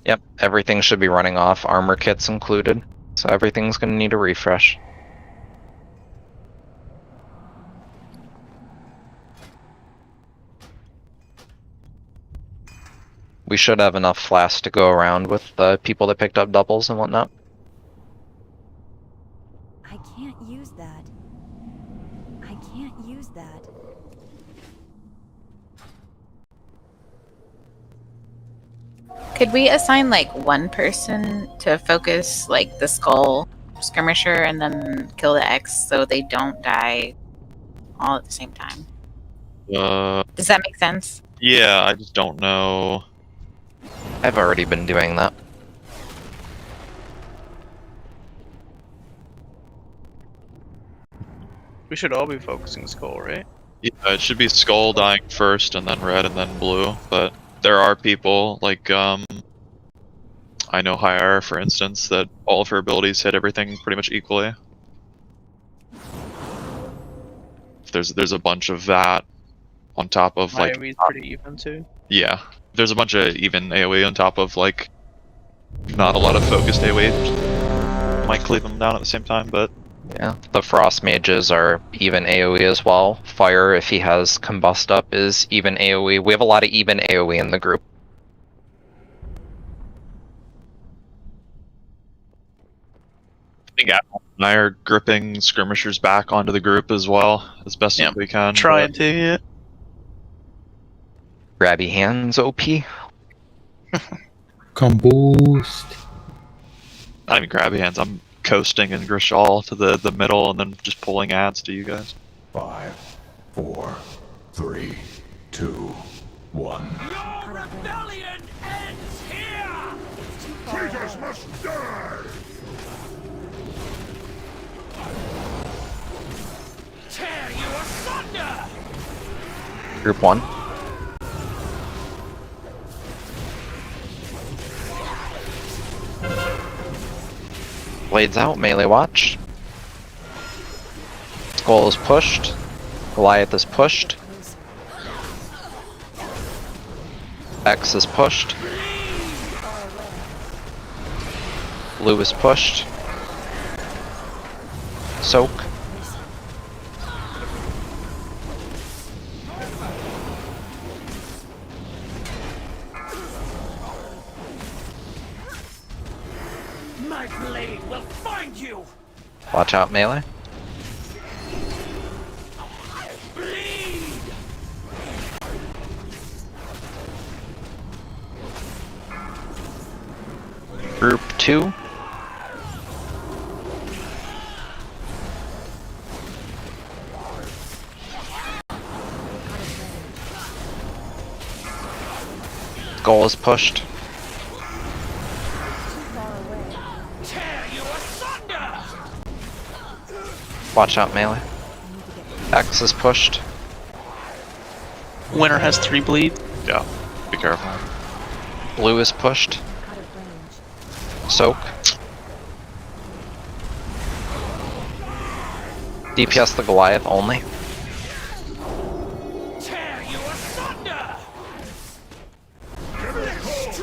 S3: Yep, everything should be running off, armor kits included. So everything's gonna need a refresh. We should have enough flasks to go around with the people that picked up doubles and whatnot.
S9: I can't use that. I can't use that.
S11: Could we assign like one person to focus like the skull skirmisher and then kill the X so they don't die all at the same time? Does that make sense?
S1: Yeah, I just don't know.
S3: I've already been doing that.
S8: We should all be focusing skull, right?
S1: Yeah, it should be skull dying first, and then red, and then blue, but there are people, like, I know Hyara, for instance, that all of her abilities hit everything pretty much equally. There's a bunch of that on top of, like...
S8: AoE's pretty even, too.
S1: Yeah. There's a bunch of even AoE on top of, like, not a lot of focused AoE. Might cleave them down at the same time, but
S3: Yeah, the frost mages are even AoE as well. Fire, if he has combust up, is even AoE. We have a lot of even AoE in the group.
S1: I think Apple and I are gripping skirmishers back onto the group as well, as best as we can.
S13: Trying to, yeah.
S3: Grabby hands, OP.
S15: Combust.
S1: Not even grabby hands, I'm coasting in Grishal to the middle and then just pulling ads to you guys.
S5: 5, 4, 3, 2, 1.
S17: Your rebellion ends here! Traitors must die! Tear you asunder!
S3: Group 1. Blades out, melee watch. Skull is pushed. Goliath is pushed. X is pushed. Blue is pushed. Soak.
S17: My blade will find you!
S3: Watch out, melee.
S17: Bleed!
S3: Group 2. Goal is pushed.
S17: Tear you asunder!
S3: Watch out, melee. X is pushed.
S13: Winner has 3 bleed.
S1: Yeah, be careful.
S3: Blue is pushed. Soak. DPS the Goliath only.
S17: Tear you asunder!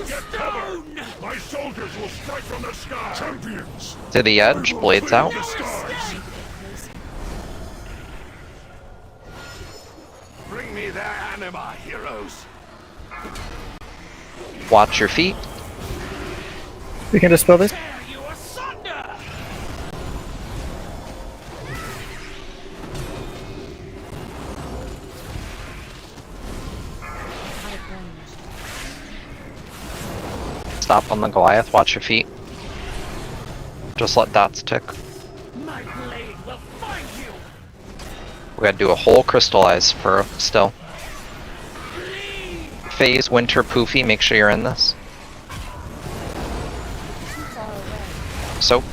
S5: Get cover! My soldiers will strike from the sky! Champions!
S3: To the edge, blades out.
S17: Bring me their anima, heroes!
S3: Watch your feet.
S18: We can dispel this.
S17: Tear you asunder!
S3: Stop on the Goliath, watch your feet. Just let dots tick.
S17: My blade will find you!
S3: We gotta do a whole crystallize for still. Phase, Winter, Poofy, make sure you're in this. Soak.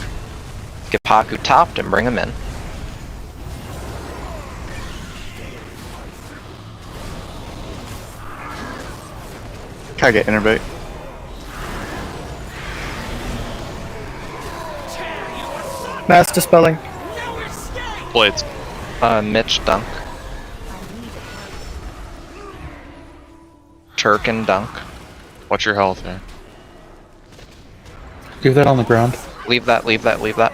S3: Get Paku topped and bring him in.
S2: Can I get innervate?
S18: Mass dispelling.
S1: Blades.
S3: Mitch dunk. Turk and dunk.
S1: Watch your health here.
S15: Leave that on the ground.
S3: Leave that, leave that, leave that.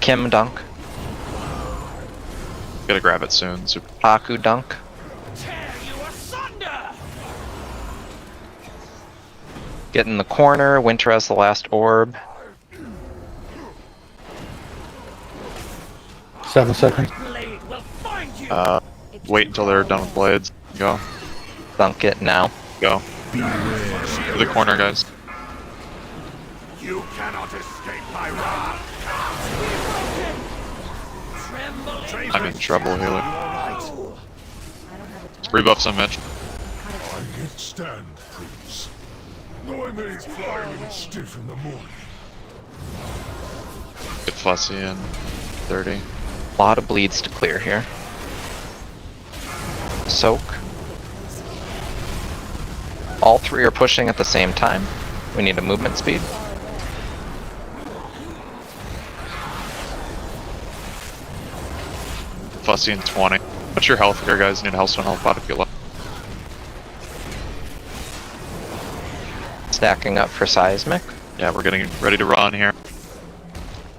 S3: Kim dunk.
S1: Gotta grab it soon. Super.
S3: Paku dunk.
S17: Tear you asunder!
S3: Get in the corner. Winter has the last orb.
S15: 7 seconds.
S17: Blade will find you!
S1: Wait until they're done with blades. Go.
S3: Dunk it now.
S1: Go. To the corner, guys.
S17: You cannot escape my wrath!
S1: I'm in trouble, healer. Rebuffs on Mitch.
S5: I yet stand, Prince. Though I may fly a little stiff in the morning.
S1: Get fussy in 30.
S3: A lot of bleeds to clear here. Soak. All 3 are pushing at the same time. We need a movement speed.
S1: Fussy in 20. What's your health here, guys? Need a healthstone health pot if you love.
S3: Stacking up for seismic.
S1: Yeah, we're getting ready to run here.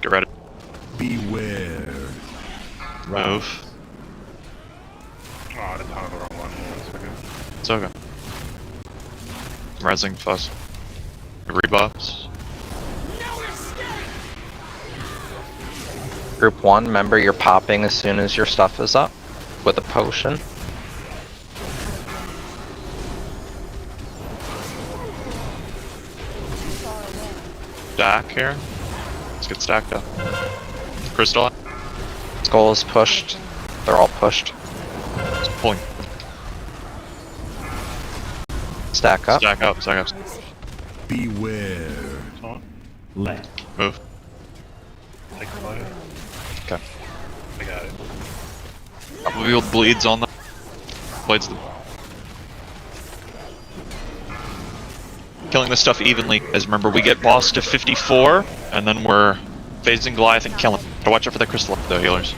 S1: Get ready.
S5: Beware.
S1: Move.
S12: Oh, I thought of the wrong one.
S1: It's okay. Rising fuss. Rebuffs.
S3: Group 1, remember you're popping as soon as your stuff is up with a potion.
S1: Stack here. Let's get stacked up. Crystal.
S3: Skull is pushed. They're all pushed.
S1: It's pulling.
S3: Stack up.
S1: Stack up, stack up.
S5: Beware.
S12: Let.
S1: Move.
S12: Take a fire.
S1: Okay.
S12: I got it.
S1: Revealed bleeds on them. Blades the. Killing this stuff evenly, as remember we get boss to 54, and then we're phasing Goliath and killing. Gotta watch out for the crystal though, healers.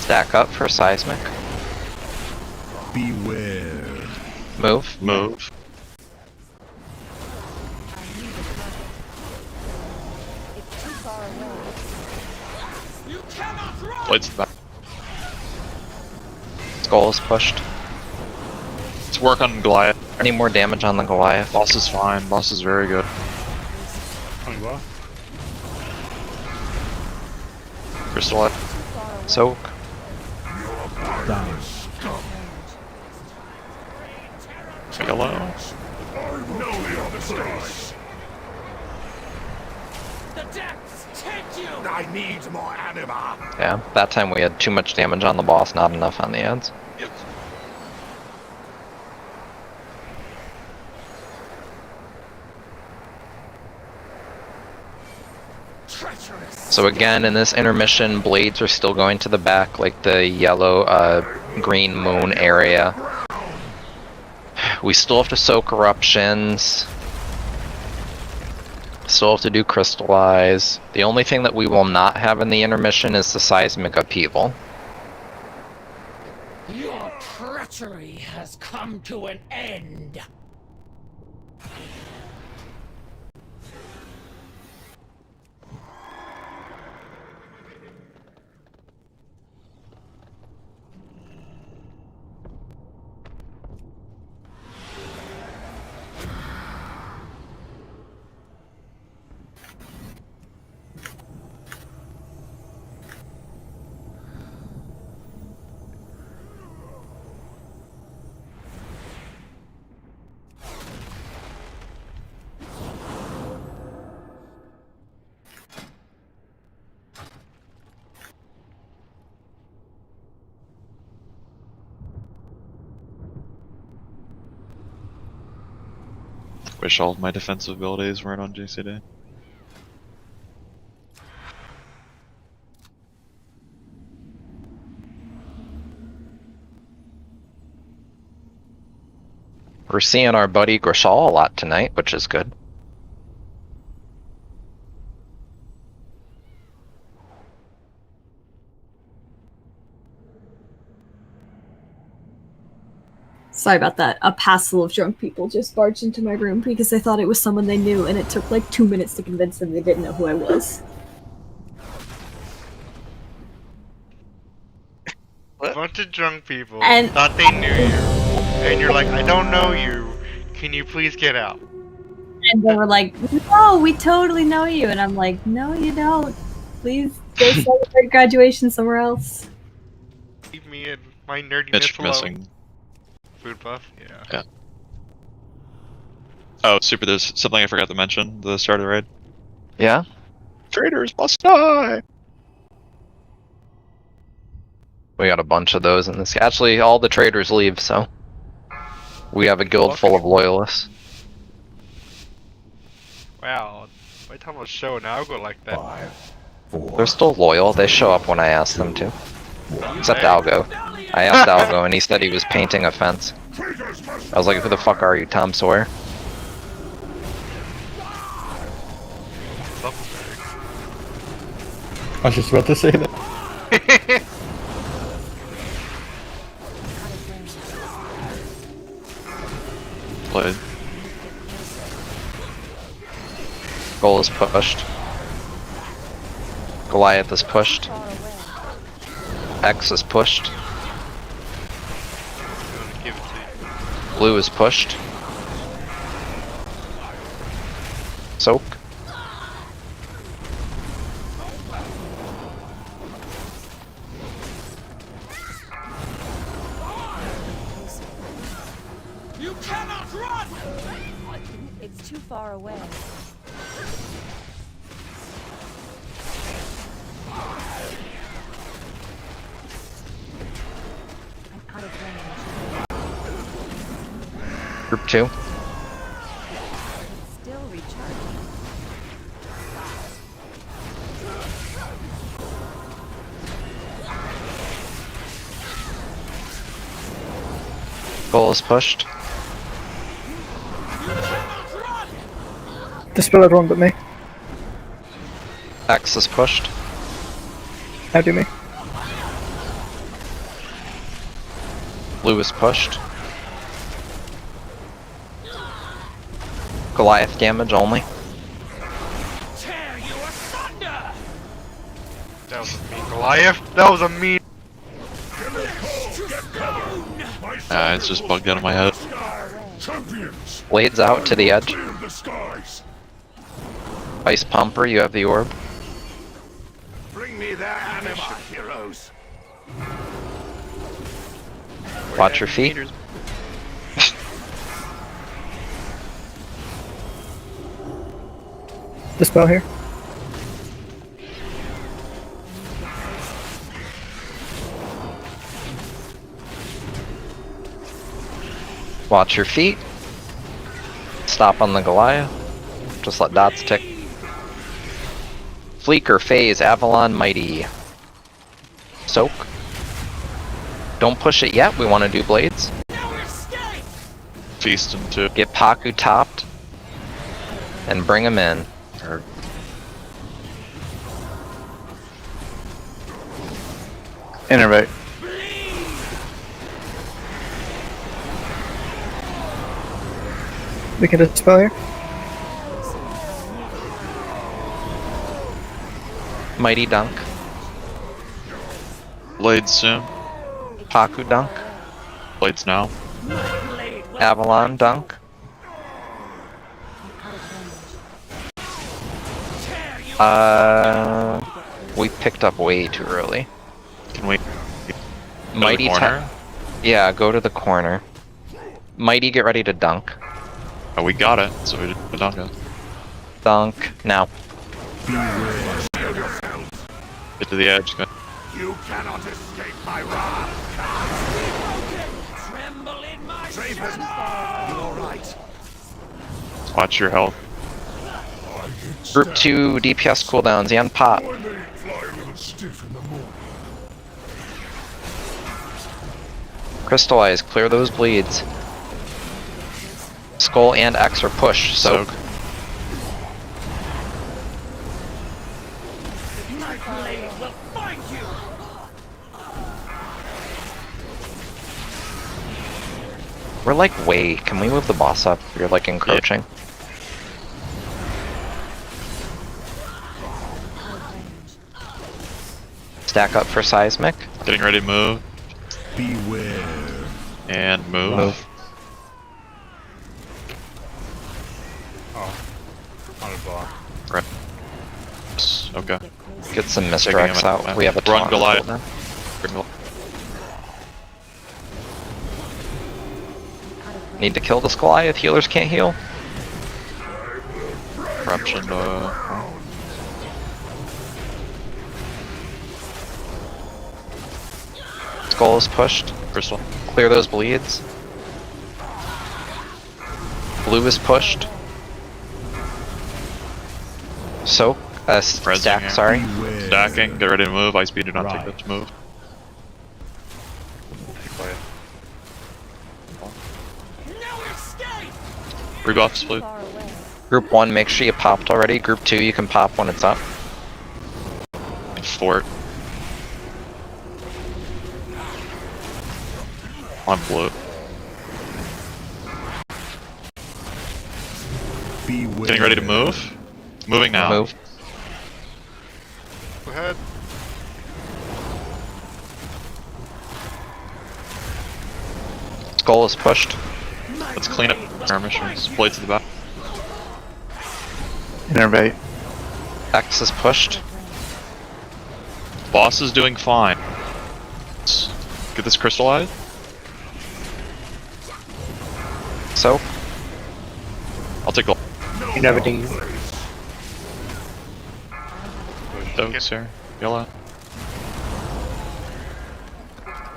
S3: Stack up for seismic.
S5: Beware.
S3: Move.
S1: Move. Blades the back.
S3: Skull is pushed.
S1: Let's work on Goliath.
S3: Any more damage on the Goliath?
S1: Boss is fine, boss is very good.
S12: Coming well.
S1: Crystal up.
S3: Soak.
S1: Yellow.
S17: I need more anima.
S3: Yeah, that time we had too much damage on the boss, not enough on the ads.
S1: Yep.
S3: So again, in this intermission, blades are still going to the back, like the yellow, green moon area. We still have to soak eruptions. Still have to do crystallize. The only thing that we will not have in the intermission is the seismic upheaval.
S17: Your treachery has come to an end.
S1: Wish all of my defensive abilities weren't on JCD.
S3: We're seeing our buddy Grishal a lot tonight, which is good.
S10: Sorry about that. A passel of drunk people just barged into my room because they thought it was someone they knew, and it took like 2 minutes to convince them they didn't know who I was.
S4: A bunch of drunk people
S10: And-
S4: thought they knew you, and you're like, I don't know you. Can you please get out?
S10: And they were like, no, we totally know you. And I'm like, no, you don't. Please go celebrate graduation somewhere else.
S4: Leave me and my nerdiness
S1: Mitch
S4: alone.
S1: missing.
S4: Food buff? Yeah.
S1: Yeah. Oh, super, there's something I forgot to mention. The start of the raid.
S3: Yeah?
S1: Traitors must die!
S3: We got a bunch of those in this. Actually, all the traders leave, so we have a guild full of loyalists.
S4: Wow. By the time I was showing, I'll go like that.
S3: They're still loyal. They show up when I ask them to. Except Algo. I asked Algo, and he said he was painting a fence. I was like, "Who the fuck are you, Tom Sawyer?"
S15: I was just about to say that.
S1: Blade.
S3: Goal is pushed. Goliath is pushed. X is pushed. Blue is pushed. Soak.
S17: You cannot run!
S9: It's too far away. I'm out of range.
S3: Group 2.
S9: It's still recharging.
S3: Goal is pushed.
S18: Dispel everyone but me.
S3: X is pushed.
S18: How do me?
S3: Blue is pushed. Goliath damage only.
S4: That was a mean Goliath. That was a mean.
S1: It's just bugged out of my head.
S3: Blades out to the edge.
S5: Clear the skies.
S3: Ice Pumper, you have the orb.
S17: Bring me their anima, heroes.
S3: Watch your feet.
S18: Dispel here.
S3: Watch your feet. Stop on the Goliath. Just let dots tick. Fleeker, Phase, Avalon, Mighty. Soak. Don't push it yet, we want to do blades.
S1: Feast him too.
S3: Get Paku topped. And bring him in.
S2: Innervate.
S18: We can dispel here.
S3: Mighty Dunk.
S1: Blades soon.
S3: Paku Dunk.
S1: Blades now.
S3: Avalon Dunk. We picked up way too early.
S1: Can we?
S3: Mighty
S1: corner?
S3: Yeah, go to the corner. Mighty, get ready to dunk.
S1: Oh, we got it, so we didn't dunk it.
S3: Dunk now.
S1: Get to the edge. Go.
S17: You cannot escape my wrath. Tremble in my You're right.
S1: Watch your health.
S3: Group 2 DPS cooldowns and pop.
S5: I may fly a little stiff in the morning.
S3: Crystallize, clear those bleeds. Skull and X are push, soak.
S17: My blade will find you.
S3: We're like way. Can we move the boss up? You're like encroaching. Stack up for seismic.
S1: Getting ready to move.
S5: Beware.
S1: And move.
S3: Move.
S12: Oh. On a block.
S1: Right. Okay.
S3: Get some Mr.
S1: Taking
S3: X
S1: him
S3: out. We have a
S1: Run
S3: ton
S1: Goliath.
S3: cooldown. Need to kill this Goliath. Healers can't heal.
S1: Corruption.
S3: Skull is pushed.
S1: Crystal.
S3: Clear those bleeds. Blue is pushed. Soak. Stack,
S1: here.
S3: sorry.
S1: Stacking. Get ready to move. Ice speed. Do not take that to move. Rebuffs, please.
S3: Group 1, make sure you popped already. Group 2, you can pop when it's up.
S1: Fort. On blue.
S5: Beware.
S1: Getting ready to move. Moving now.
S3: Move.
S4: Go ahead.
S3: Skull is pushed.
S1: Let's clean up our missions. Blade to the back.
S2: Innervate.
S3: X is pushed.
S1: Boss is doing fine. Let's get this crystallized.
S3: So.
S1: I'll take a
S7: You never do.
S1: Dogs here. Yellow.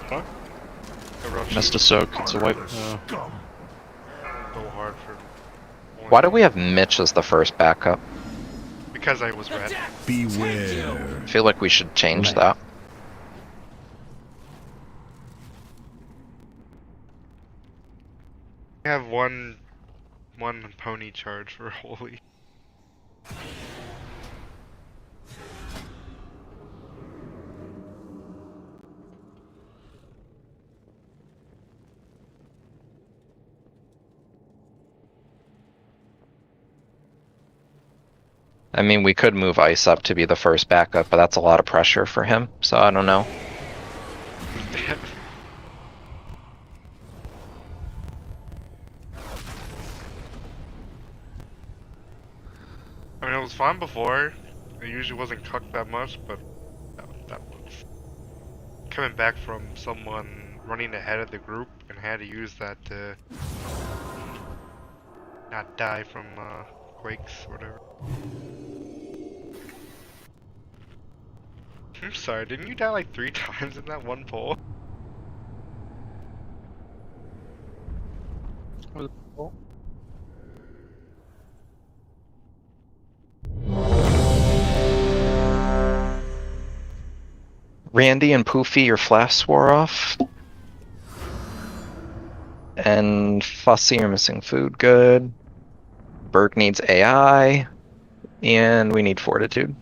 S4: Fuck.
S1: Missed a soak. It's a wipe.
S4: Go hard for.
S3: Why do we have Mitch as the first backup?
S4: Because I was red.
S5: Beware.
S3: I feel like we should change that.
S4: I have one pony charge for holy.
S3: I mean, we could move Ice up to be the first backup, but that's a lot of pressure for him, so I don't know.
S4: I mean, it was fine before. It usually wasn't cooked that much, but that was coming back from someone running ahead of the group and had to use that to not die from quakes or whatever. I'm sorry, didn't you die like 3 times in that one poll?
S3: Randy and Poofy, your flasks wore off. And Fussy, you're missing food. Good. Berg needs AI. And we need Fortitude.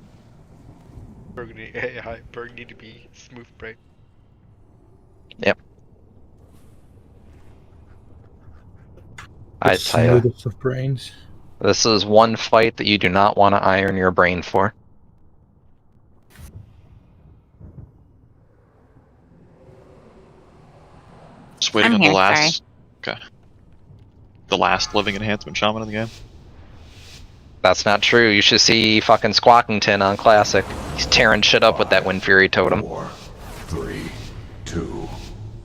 S4: Berg need AI. Berg need to be smooth brain.
S3: Yep. I tell you,
S15: Smoothest of brains.
S3: this is one fight that you do not want to iron your brain for.
S1: Just waiting
S11: I'm
S1: on
S11: here,
S1: the last. Okay. The last living enhancement shaman in the game.
S3: That's not true. You should see fucking Squawkington on Classic. He's tearing shit up with that Wind Fury totem.
S5: 4, 3, 2,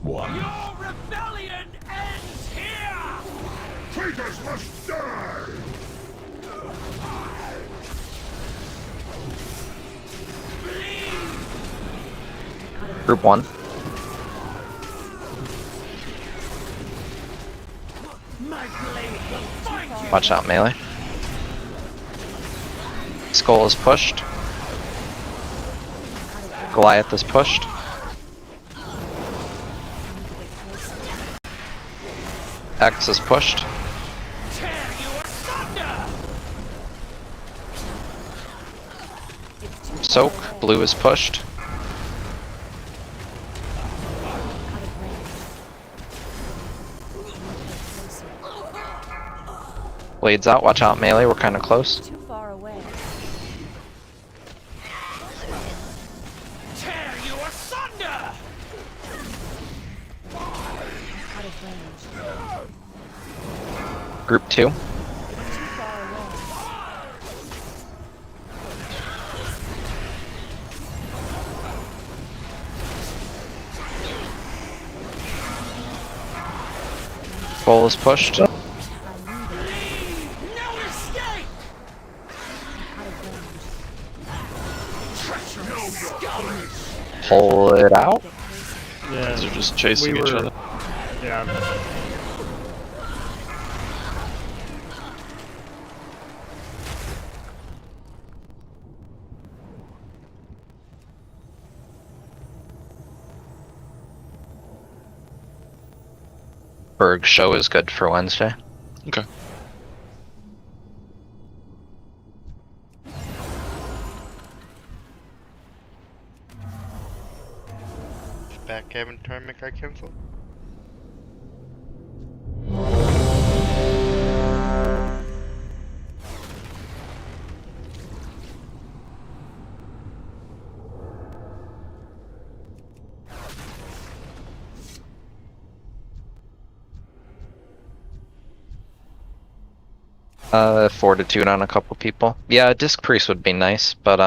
S5: 1.
S17: Your rebellion ends here!
S5: Traitors must die!
S3: Group 1. Watch out, melee. Skull is pushed. Goliath is pushed. X is pushed. Soak, blue is pushed. Blades out, watch out melee, we're kinda close.
S9: Too far away.
S17: Tear you asunder!
S9: Out of range.
S3: Group 2.
S9: Too far away.
S3: Bull is pushed. Pull it out.
S14: Yeah.
S1: They're just chasing
S14: we
S1: each
S14: were-
S1: other.
S14: Yeah.
S3: Berg show is good for Wednesday.
S1: Okay.
S4: Backgammon tournament got cancelled.
S3: Fortitude on a couple people. Yeah, Disc Priest would be nice, but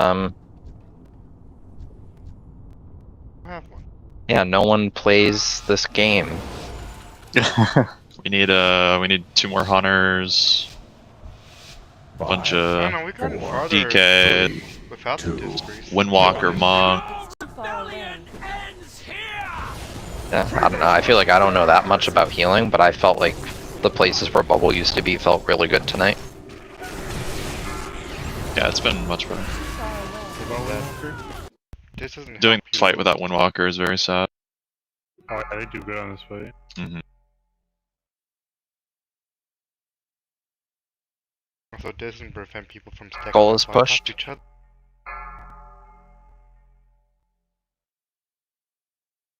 S3: yeah, no one plays this game.
S1: We need 2 more hunters. Bunch of
S4: we got farther
S1: DK,
S4: without the Disc Priest.
S1: Windwalker Monk.
S3: Yeah, I don't know. I feel like I don't know that much about healing, but I felt like the places where Bubble used to be felt really good tonight.
S1: Yeah, it's been much better.
S4: This doesn't
S1: Doing
S4: help
S1: this
S4: you.
S1: fight without Windwalker is very sad.
S12: Oh, yeah, they do good on this fight.
S4: So it doesn't prevent people from stacking
S3: Goal
S4: up
S3: is
S4: on top of
S3: pushed.
S4: each other.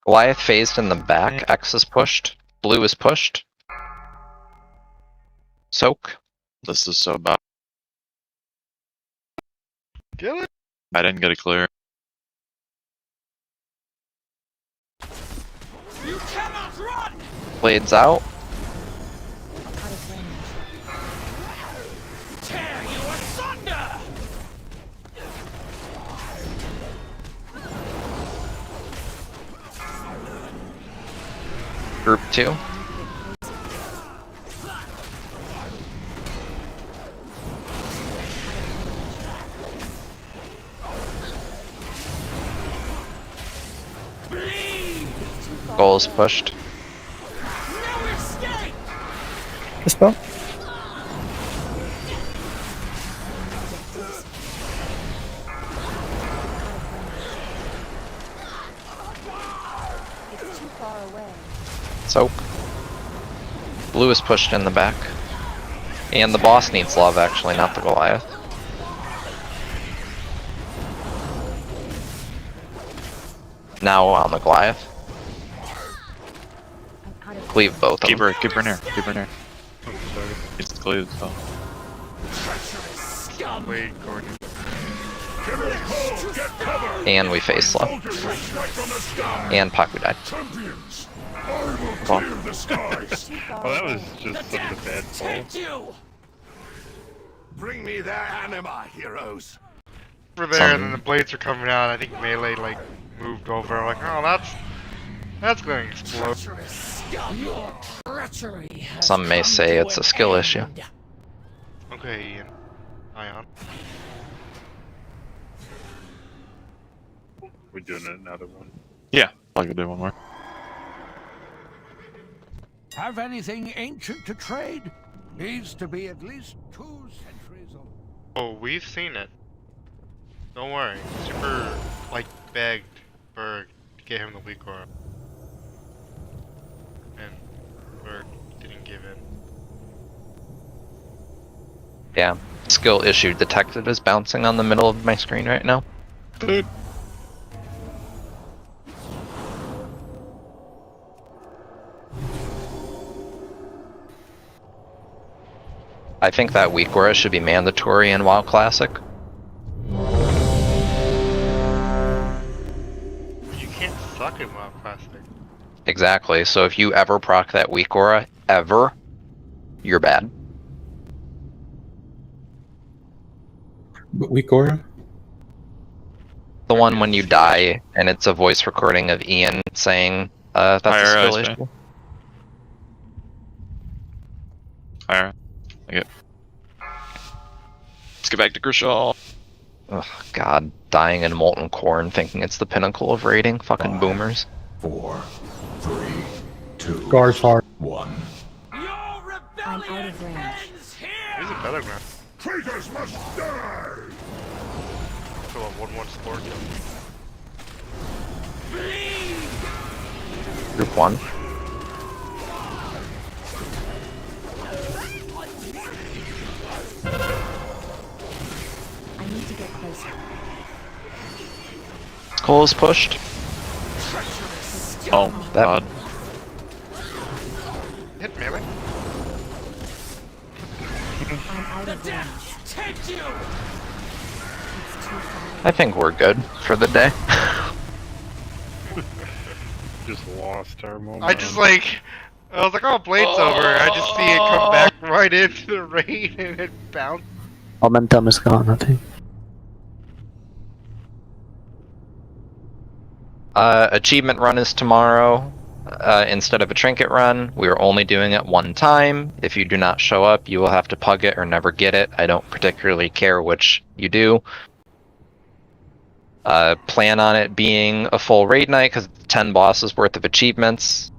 S3: Goliath phased in the back. X is pushed. Blue is pushed. Soak.
S1: This is so bad.
S4: Kill it.
S1: I didn't get it clear.
S17: You cannot run!
S3: Blades out.
S17: Tear you asunder!
S3: Group 2. Goal is pushed.
S18: Dispel.
S9: It's too far away.
S3: Soak. Blue is pushed in the back. And the boss needs love, actually, not the Goliath. Now on the Goliath. Cleave both of
S1: Keep
S3: them.
S1: her near. Keep her near. It's cleaved, so.
S4: Wait, Gordon.
S3: And we face slow. And Paku died. Come on.
S12: Oh, that was just such a bad pull.
S17: Bring me their anima, heroes.
S4: Over there, and then the blades are coming out. I think melee like moved over. I'm like, oh, that's going to explode.
S3: Some may say it's a skill issue.
S4: Okay, Ian. Ion.
S12: We're doing another one.
S1: Yeah, I could do one more.
S5: Have anything ancient to trade? Needs to be at least 2 centuries old.
S4: Oh, we've seen it. Don't worry. Super, like, begged Berg to get him the weak aura. And Berg didn't give in.
S3: Yeah. Skill issue detected is bouncing on the middle of my screen right now.
S1: Dude.
S3: I think that weak aura should be mandatory in WoW Classic.
S4: You can't suck in WoW Classic.
S3: Exactly, so if you ever proc that weak aura, ever, you're bad.
S15: Weak aura?
S3: The one when you die, and it's a voice recording of Ian saying, that's a skill issue.
S1: Alright. Okay. Let's get back to Grishal.
S3: Ugh, God, dying in Molten Corn thinking it's the pinnacle of raiding. Fucking boomers.
S5: 4, 3, 2,
S15: Guard's hard.
S5: 1.
S9: I'm out of range.
S4: Here's a battleground.
S5: Traitors must die!
S4: So a 1-1 score kill.
S3: Group 1.
S9: I need to get closer.
S3: Cole is pushed.
S1: Oh, God.
S4: Hit melee.
S9: I'm out of range.
S3: I think we're good for the day.
S12: Just lost our moment.
S4: I just like I was like, oh, blade's over. I just see it come back right into the raid and it bounced.
S7: Momentum is gone, I think.
S3: Achievement run is tomorrow. Instead of a trinket run, we are only doing it one time. If you do not show up, you will have to pug it or never get it. I don't particularly care which you do. Plan on it being a full raid night because it's 10 bosses worth of achievements.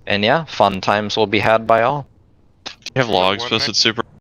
S3: And yeah, fun times will be had by all.
S1: You have logs posted super